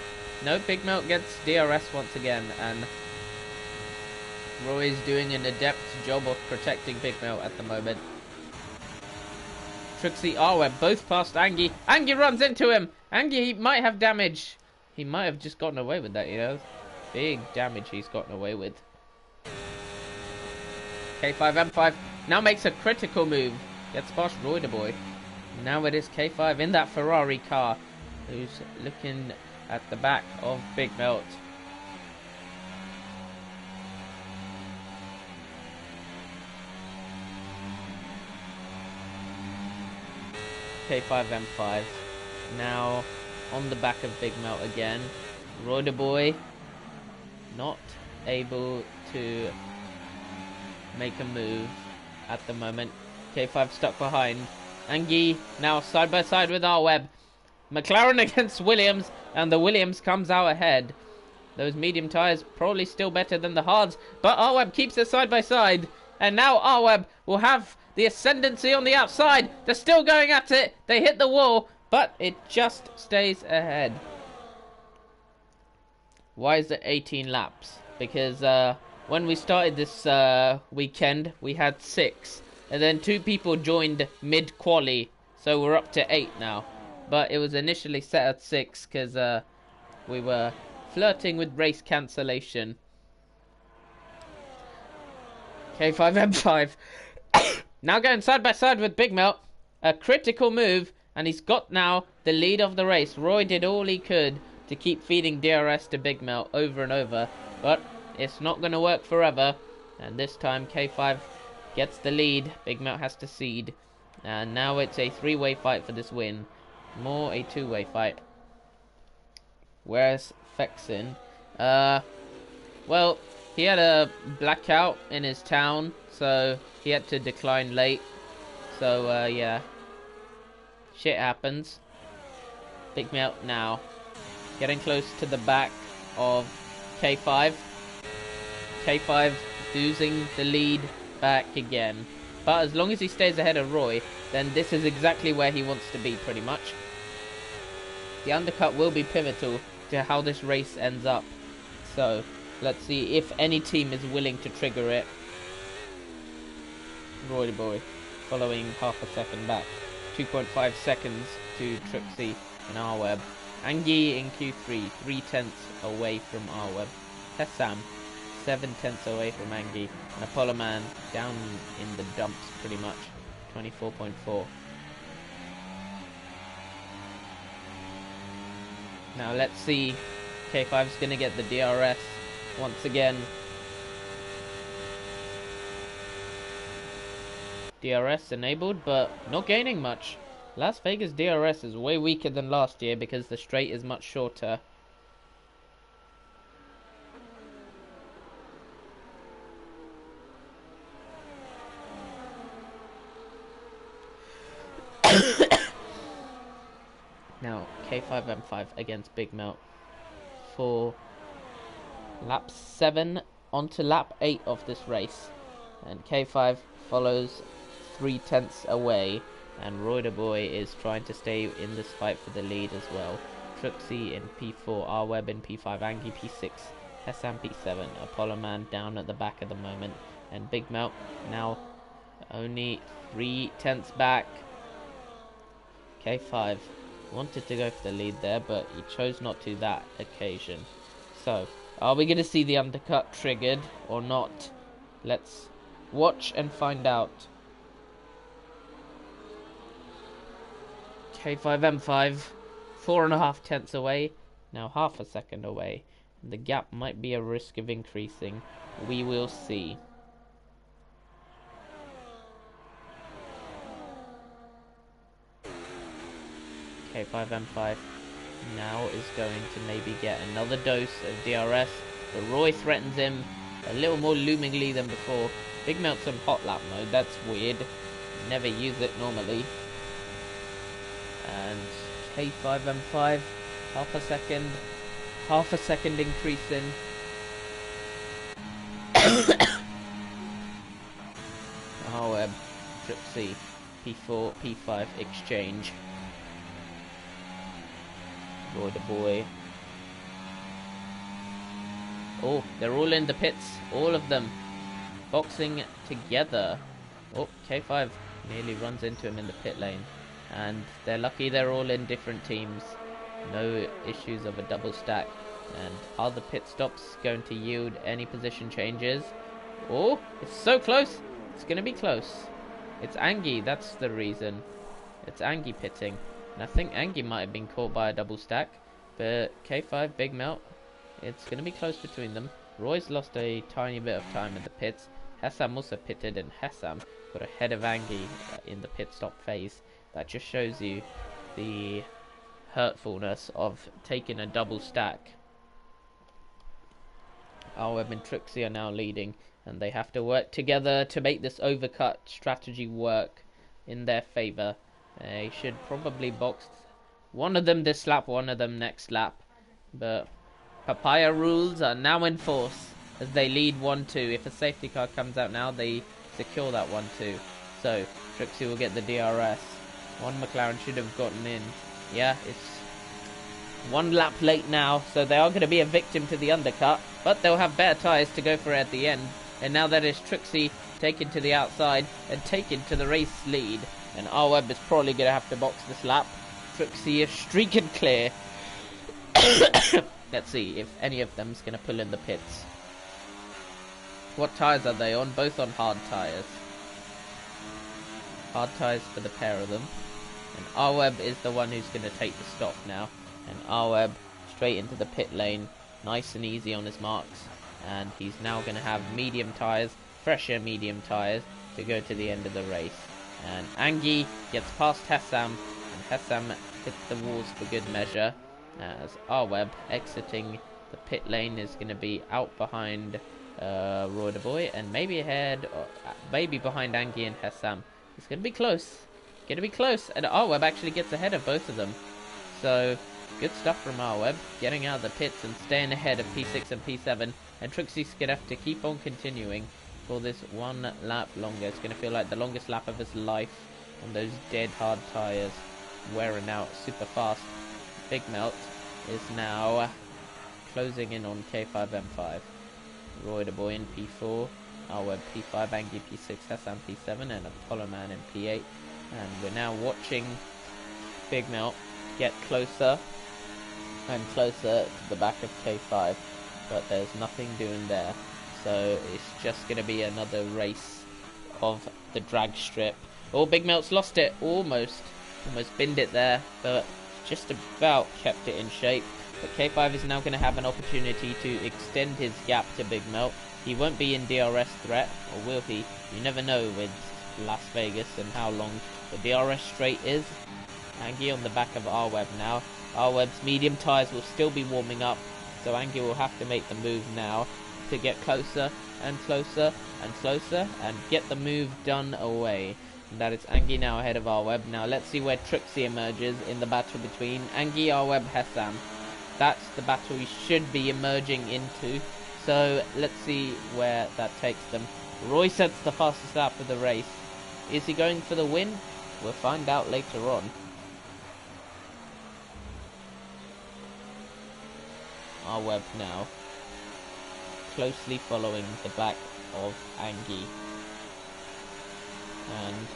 No, Big Mel gets DRS once again, and Roy is doing an adept job of protecting Big Mel at the moment. Trixie Arweb both past Angie. Angie runs into him. Angie might have damage. He might have just gotten away with that, you know. Big damage he's gotten away with. K5 M5 now makes a critical move. Gets past Roy the boy. Now it is K5 in that Ferrari car, who's looking at the back of Big Melt. K5 M5 now on the back of Big Melt again. Roy the boy not able to make a move at the moment. K5 stuck behind. Angie now side by side with Arweb. McLaren against Williams, and the Williams comes out ahead. Those medium tyres probably still better than the hards, but Arweb keeps it side by side. And now Arweb will have the ascendancy on the outside. They're still going at it. They hit the wall, but it just stays ahead. Why is it 18 laps? Because when we started this weekend, we had 6. And then 2 people joined mid-quali, so we're up to 8 now. But it was initially set at 6 because we were flirting with race cancellation. K5 M5 now going side by side with Big Melt. A critical move, and he's got now the lead of the race. Roy did all he could to keep feeding DRS to Big Melt over and over, but it's not going to work forever. And this time K5 gets the lead. Big Melt has to cede, and now it's a 3-way fight for this win. More a 2-way fight. Where's Fexin? Well, he had a blackout in his town, so he had to decline late. So yeah, shit happens. Big Melt now getting close to the back of K5. K5 losing the lead back again, but as long as he stays ahead of Roy, then this is exactly where he wants to be, pretty much. The undercut will be pivotal to how this race ends up. So, let's see if any team is willing to trigger it. Roy Boy following half a second back. 2.5 seconds to Trixie and R-Web. Angie in Q3, 3/10 away from R-Web. Hessam, 7/10 away from Angie. And Apollo Man down in the dumps pretty much, 24.4. Now let's see, K5's going to get the DRS once again. DRS enabled, but not gaining much. Las Vegas DRS is way weaker than last year because the straight is much shorter. Now, K5M5 against Big Melt for lap 7 onto lap 8 of this race. And K5 follows 3/10 away, and Roider Boy is trying to stay in this fight for the lead as well. Trixie in P4, R-Web in P5, Angie P6, Hessam P7, Apollo Man down at the back at the moment, and Big Melt now only 3/10 back. K5 wanted to go for the lead there, but he chose not to that occasion. So, are we going to see the undercut triggered or not? Let's watch and find out. K5M5, 4.5 away, now half a second away. The gap might be a risk of increasing. We will see. K5M5 now is going to maybe get another dose of DRS, but Roy threatens him a little more loomingly than before. Big Melt's on hot lap mode, that's weird. Never use it normally. And K5M5, half a second increase in. R-Web, Trixie, P4, P5 exchange. Roy the Boy. Oh, they're all in the pits, all of them boxing together. Oh, K5 nearly runs into him in the pit lane. And they're lucky they're all in different teams. No issues of a double stack. And are the pit stops going to yield any position changes? Oh, it's so close. It's going to be close. It's Angie, that's the reason. It's Angie pitting. And I think Angie might have been caught by a double stack. But K5, Big Melt, it's going to be close between them. Roy's lost a tiny bit of time in the pits. Hessam also pitted, and Hessam got ahead of Angie in the pit stop phase. That just shows you the hurtfulness of taking a double stack. R-Web and Trixie are now leading, and they have to work together to make this overcut strategy work in their favour. They should probably box one of them this lap, one of them next lap. But Papaya rules are now in force as they lead 1-2. If a safety car comes out now, they secure that 1-2. So Trixie will get the DRS. One McLaren should have gotten in. Yeah, it's one lap late now, so they are going to be a victim to the undercut, but they'll have better tyres to go for it at the end. And now that is Trixie taken to the outside and taken to the race lead. And R-Web is probably going to have to box this lap. Trixie is streaking clear. Let's see if any of them's going to pull in the pits. What tyres are they on? Both on hard tyres. Hard tyres for the pair of them. And R-Web is the one who's going to take the stop now. And R-Web straight into the pit lane. Nice and easy on his marks. And he's now going to have medium tyres, fresher medium tyres, to go to the end of the race. And Angie gets past Hessam. And Hessam hits the walls for good measure. As R-Web exiting the pit lane is going to be out behind Roy the Boy. And maybe ahead, maybe behind Angie and Hessam. It's going to be close. Going to be close. And R-Web actually gets ahead of both of them. So, good stuff from R-Web. Getting out of the pits and staying ahead of P6 and P7. And Trixie's going to have to keep on continuing for this one lap longer. It's going to feel like the longest lap of his life on those dead hard tyres. Wearing out super fast. Big Melt is now closing in on K5M5. Roy the Boy in P4, R11 P5, Angie P6, Hassan P7, and Apollo Man in P8. And we're now watching Big Melt get closer and closer to the back of K5, but there's nothing doing there. So it's just going to be another race of the drag strip. Oh, Big Melt's lost it, almost binned it there, but just about kept it in shape. But K5 is now going to have an opportunity to extend his gap to Big Melt. He won't be in DRS threat, or will he? You never know with Las Vegas and how long the DRS straight is. Angie on the back of R11 now. R11's medium tyres will still be warming up, so Angie will have to make the move now to get closer and closer and closer and get the move done away. And that is Angie now ahead of R11. Now let's see where Trixie emerges in the battle between Angie, R11, Hassan. That's the battle he should be emerging into. So let's see where that takes them. Roy sets the fastest lap of the race. Is he going for the win? We'll find out later on. R11 now closely following the back of Angie. And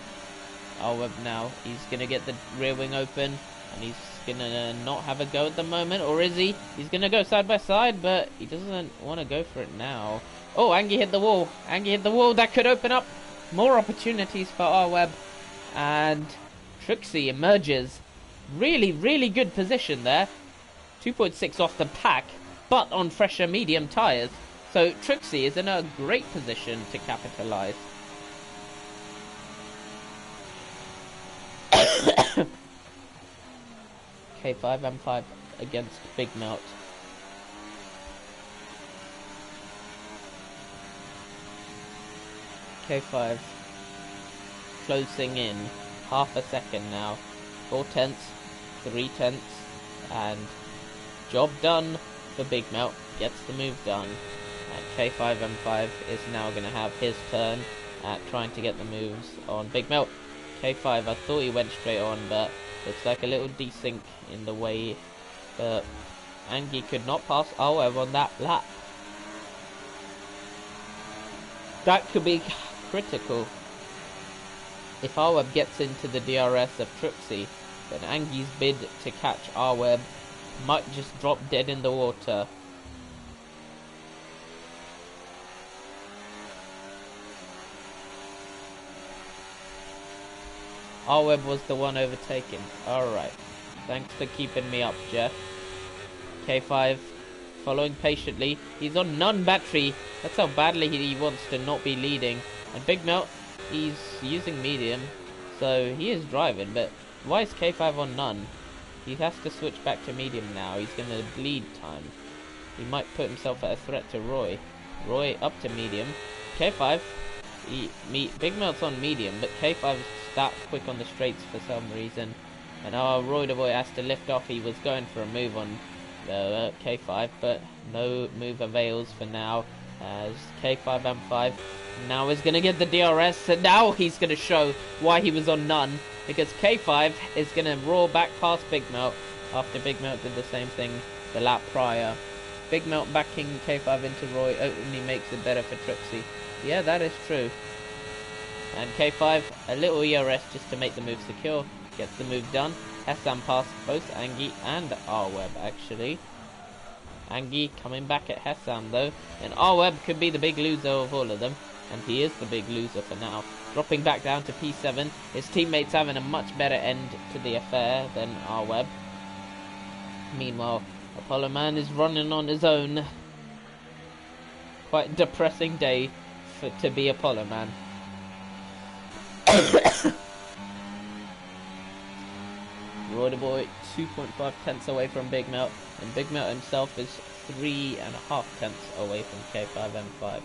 R11 now, he's going to get the rear wing open. And he's going to not have a go at the moment, or is he? He's going to go side by side, but he doesn't want to go for it now. Oh, Angie hit the wall. Angie hit the wall. That could open up more opportunities for R11. And Trixie emerges. Really, really good position there. 2.6 off the pack, but on fresher medium tyres. So Trixie is in a great position to capitalise. K5 M5 against Big Melt. K5 closing in half a second now. 4/10, 3/10, and job done for Big Melt. Gets the move done. And K5 M5 is now going to have his turn at trying to get the moves on Big Melt. K5, I thought he went straight on, but it's like a little desync in the way that Angie could not pass R11 on that lap. That could be critical. If R11 gets into the DRS of Trixie, then Angie's bid to catch R11 might just drop dead in the water. R11 was the one overtaken. Alright. Thanks for keeping me up, Jeff. K5 following patiently. He's on none battery. That's how badly he wants to not be leading. And Big Melt, he's using medium. So he is driving, but why is K5 on none? He has to switch back to medium now. He's going to bleed time. He might put himself at a threat to Roy. Roy up to medium. K5, Big Melt's on medium, but K5 is that quick on the straights for some reason. And Roy the Boy has to lift off. He was going for a move on K5, but no move avails for now, as K5 M5 now is going to get the DRS, and now he's going to show why he was on none, because K5 is going to roar back past Big Melt after Big Melt did the same thing the lap prior. Big Melt backing K5 into Roy only makes it better for Trixie. Yeah, that is true. And K5, a little ERS just to make the move secure. Gets the move done. Hassan passed both Angie and R11 actually. Angie coming back at Hassan though. And R11 could be the big loser of all of them. And he is the big loser for now. Dropping back down to P7. His teammates having a much better end to the affair than R11. Meanwhile, Apollo Man is running on his own. Quite a depressing day to be Apollo Man. Roy the Boy 2.5 tenths away from Big Melt, and Big Melt himself is 3.5 tenths away from K5 M5.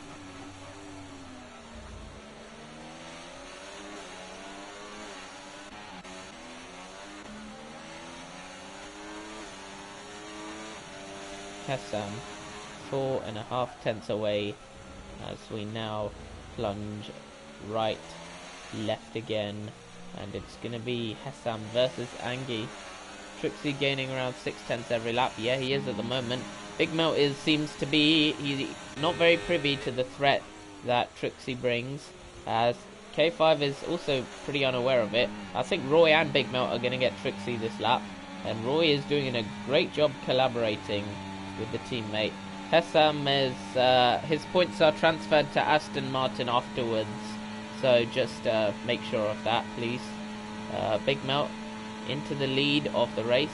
Hassan 4.5 tenths away as we now plunge right, left again, and it's going to be Hassan versus Angie. Trixie gaining around 6/10 every lap. Yeah, he is at the moment. Big Melt seems to be not very privy to the threat that Trixie brings, as K5 is also pretty unaware of it. I think Roy and Big Melt are going to get Trixie this lap, and Roy is doing a great job collaborating with the teammate. Hessam is his points are transferred to Aston Martin afterwards, so just make sure of that, please. Big Melt into the lead of the race.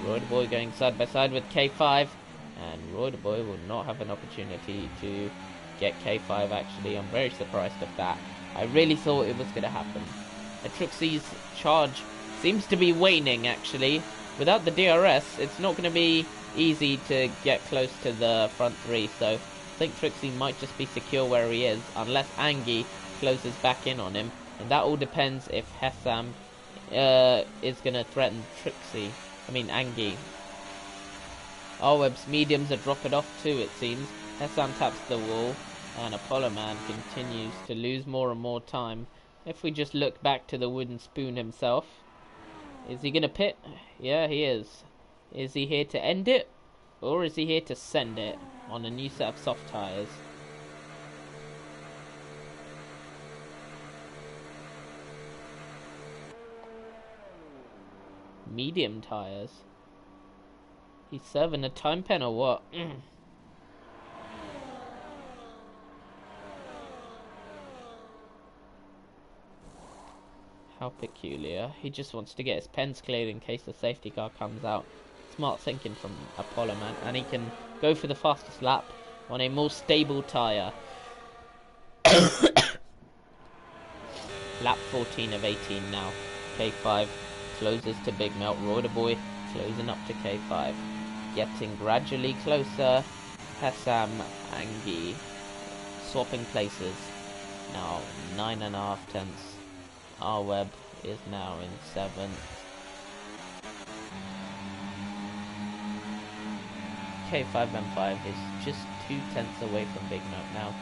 Roy the Boy going side by side with K5, and Roy the Boy will not have an opportunity to get K5 actually. I'm very surprised of that. I really thought it was going to happen. Trixie's charge seems to be waning actually. Without the DRS, it's not going to be easy to get close to the front three, so I think Trixie might just be secure where he is, unless Angie closes back in on him, and that all depends if Hessam is going to threaten Angie. Web's mediums are dropping off too, it seems. Hessam taps the wall, and Apollo Man continues to lose more and more time. If we just look back to the wooden spoon himself, is he going to pit? Yeah, he is. Is he here to end it, or is he here to send it on a new set of soft tyres? Medium tyres? He's serving a time pen or what? How peculiar. He just wants to get his pens cleared in case the safety car comes out. Smart thinking from Apollo Man, and he can go for the fastest lap on a more stable tyre. Lap 14 of 18 now. K5 closes to Big Melt. Roy the Boy closing up to K5. Getting gradually closer. Hessam, Angie swapping places. Now 9.5 tenths. R-Web is now in 7th. K5M5 is just 2 tenths away from Big Melt now.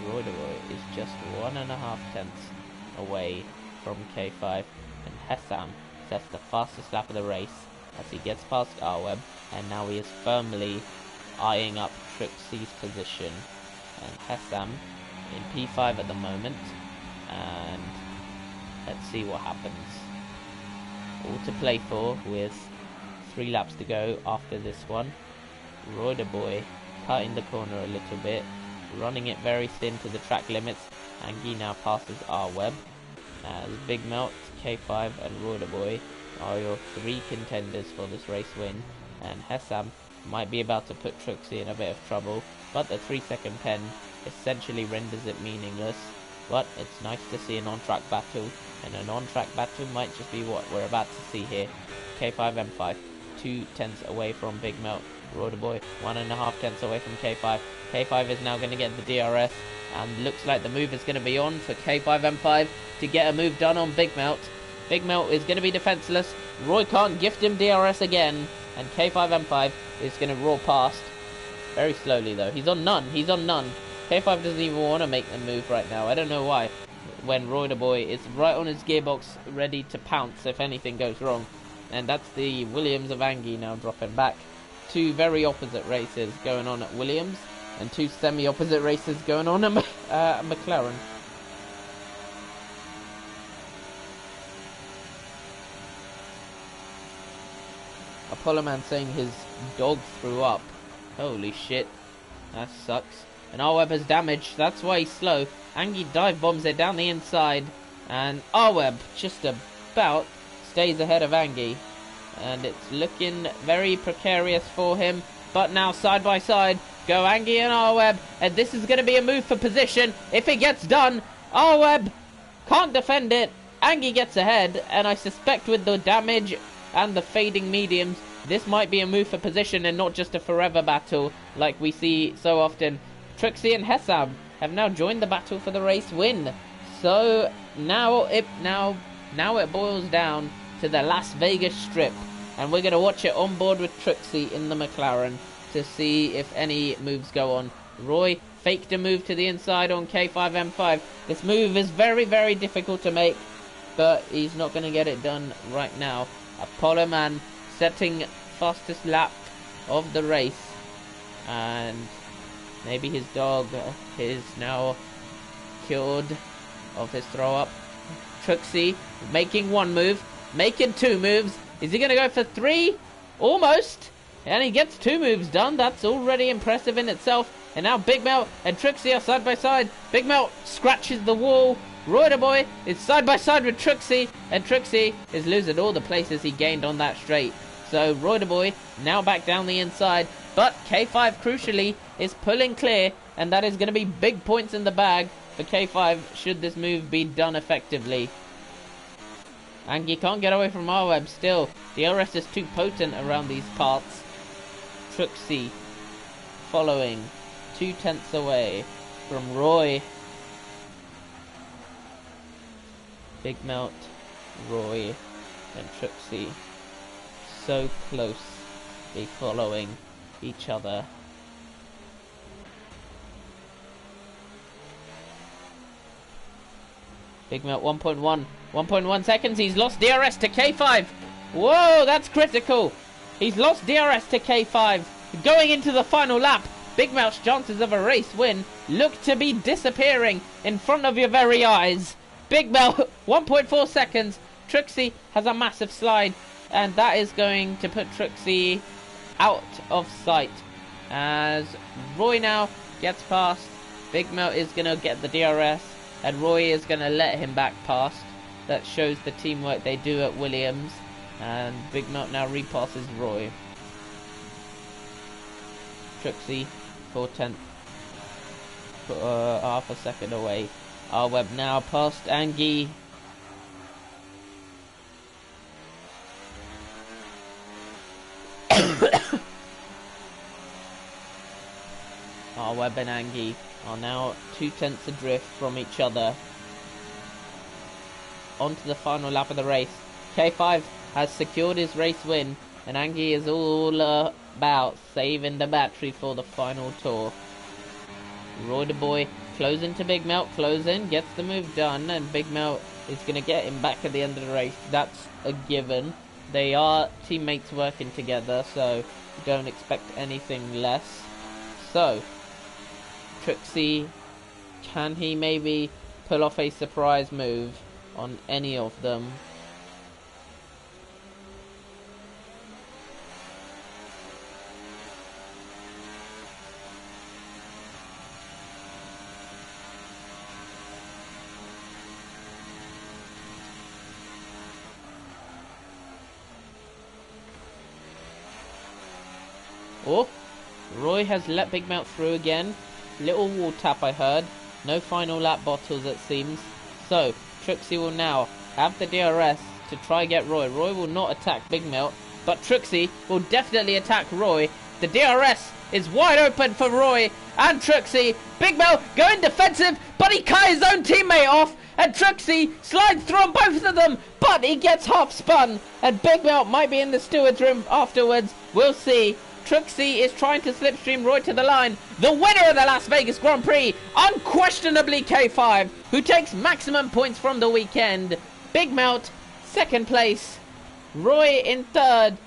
Roy the Boy is just 1.5 tenths away from K5, and Hessam sets the fastest lap of the race as he gets past R-Web, and now he is firmly eyeing up Trixie's position. And Hessam in P5 at the moment, and let's see what happens. All to play for with 3 laps to go after this one. Roy the Boy cutting the corner a little bit, running it very thin to the track limits. Angie now passes R-Web. As Big Melt, K5 and Roy the Boy are your 3 contenders for this race win, and Hessam might be about to put Trixie in a bit of trouble, but the 3-second pen essentially renders it meaningless. But it's nice to see an on-track battle, and an on-track battle might just be what we're about to see here. K5M5, 2 tenths away from Big Melt. Roy the Boy, 1.5 tenths away from K5. K5 is now going to get the DRS, and looks like the move is going to be on for K5M5 to get a move done on Big Melt. Big Melt is going to be defenseless. Roy can't gift him DRS again, and K5M5 is going to roar past. Very slowly though. He's on none. He's on none. K5 doesn't even want to make the move right now. I don't know why. When Roy the Boy is right on his gearbox, ready to pounce if anything goes wrong. And that's the Williams of Angie now dropping back. 2 very opposite races going on at Williams, and 2 semi-opposite races going on at McLaren. Apollo Man saying his dog threw up. Holy shit. That sucks. And R-Web has damage. That's why he's slow. Angie dive bombs it down the inside. And R-Web just about stays ahead of Angie. And it's looking very precarious for him. But now side by side go Angie and R-Web. And this is going to be a move for position. If it gets done, R-Web can't defend it. Angie gets ahead. And I suspect with the damage and the fading mediums, this might be a move for position and not just a forever battle like we see so often. Trixie and Hessam have now joined the battle for the race win. So now it boils down to the Las Vegas Strip, and we're going to watch it on board with Trixie in the McLaren to see if any moves go on. Roy faked a move to the inside on K5M5. This move is very, very difficult to make, but he's not going to get it done right now. Apollo Man setting fastest lap of the race, and maybe his dog is now cured of his throw up. Trixie making one move, making two moves. Is he gonna go for three? Almost. And he gets two moves done. That's already impressive in itself. And now Big Melt and Trixie are side by side. Big Melt scratches the wall. Roider Boy is side by side with Trixie, and Trixie is losing all the places he gained on that straight. So Roider Boy now back down the inside, but K5 crucially is pulling clear, and that is going to be big points in the bag for K5 should this move be done effectively. Angie can't get away from R-Web still. The LRS is too potent around these parts. Trixie following 2/10 away from Roy. Big Melt, Roy, and Trixie so closely following each other. Big Melt 1.1 seconds. He's lost DRS to K5. Whoa, that's critical. He's lost DRS to K5. Going into the final lap, Big Melt's chances of a race win look to be disappearing in front of your very eyes. Big Melt 1.4 seconds. Trixie has a massive slide, and that is going to put Trixie out of sight as Roy now gets past. Big Melt is going to get the DRS, and Roy is going to let him back past. That shows the teamwork they do at Williams, and Big Melt now repasses Roy. Trixie 4/10, half a second away. R-Web now past Angie. R-Web and Angie are now 2/10 adrift from each other. On to the final lap of the race. K5 has secured his race win, and Angie is all about saving the battery for the final tour. Roy the Boy closing to Big Melt, closing, gets the move done, and Big Melt is going to get him back at the end of the race. That's a given. They are teammates working together, so don't expect anything less. So, Trixie, can he maybe pull off a surprise move on any of them? Oh, Roy has let Big Melt through again. Little wall tap I heard. No final lap bottles it seems. So, Trixie will now have the DRS to try get Roy. Roy will not attack Big Melt, but Trixie will definitely attack Roy. The DRS is wide open for Roy and Trixie. Big Melt going defensive, but he cut his own teammate off, and Trixie slides through on both of them, but he gets half spun, and Big Melt might be in the steward's room afterwards. We'll see. Trixie is trying to slipstream Roy to the line. The winner of the Las Vegas Grand Prix, unquestionably K5, who takes maximum points from the weekend. Big Melt, second place. Roy in third.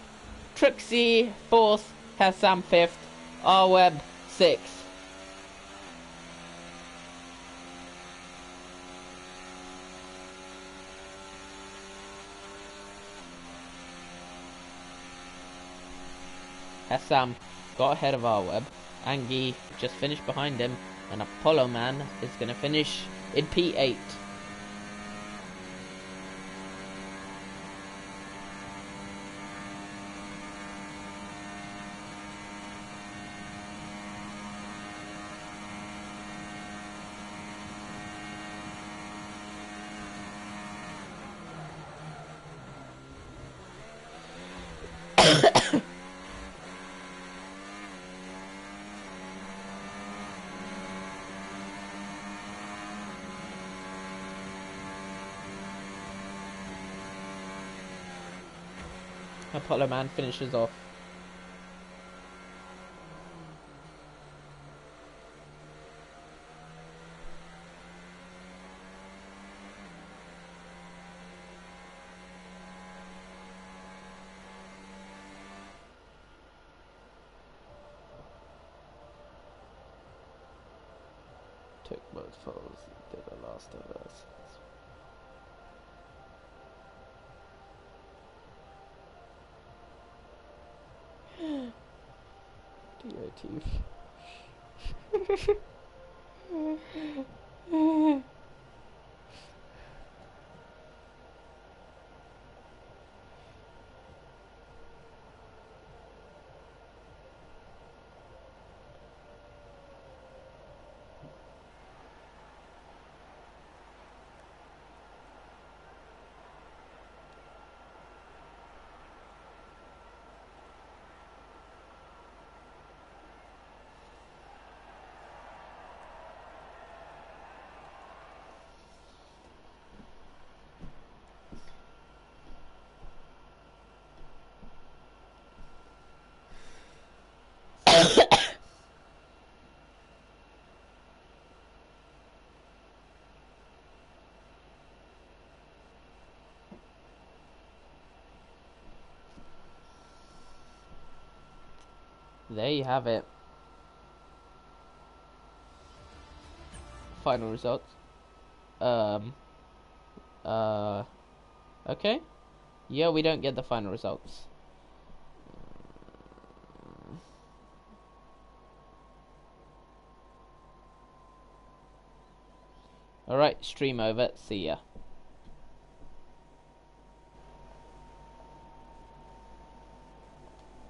Trixie, fourth. Hassam, fifth. R-Web, sixth. Hassam got ahead of R-Web. Angie just finished behind him, and Apollo Man is going to finish in P8. Apollo Man finishes off. took both photos. Did The Last of Us. DOT. There you have it. Final results. Okay. Yeah, we don't get the final results. Alright, stream over. See ya.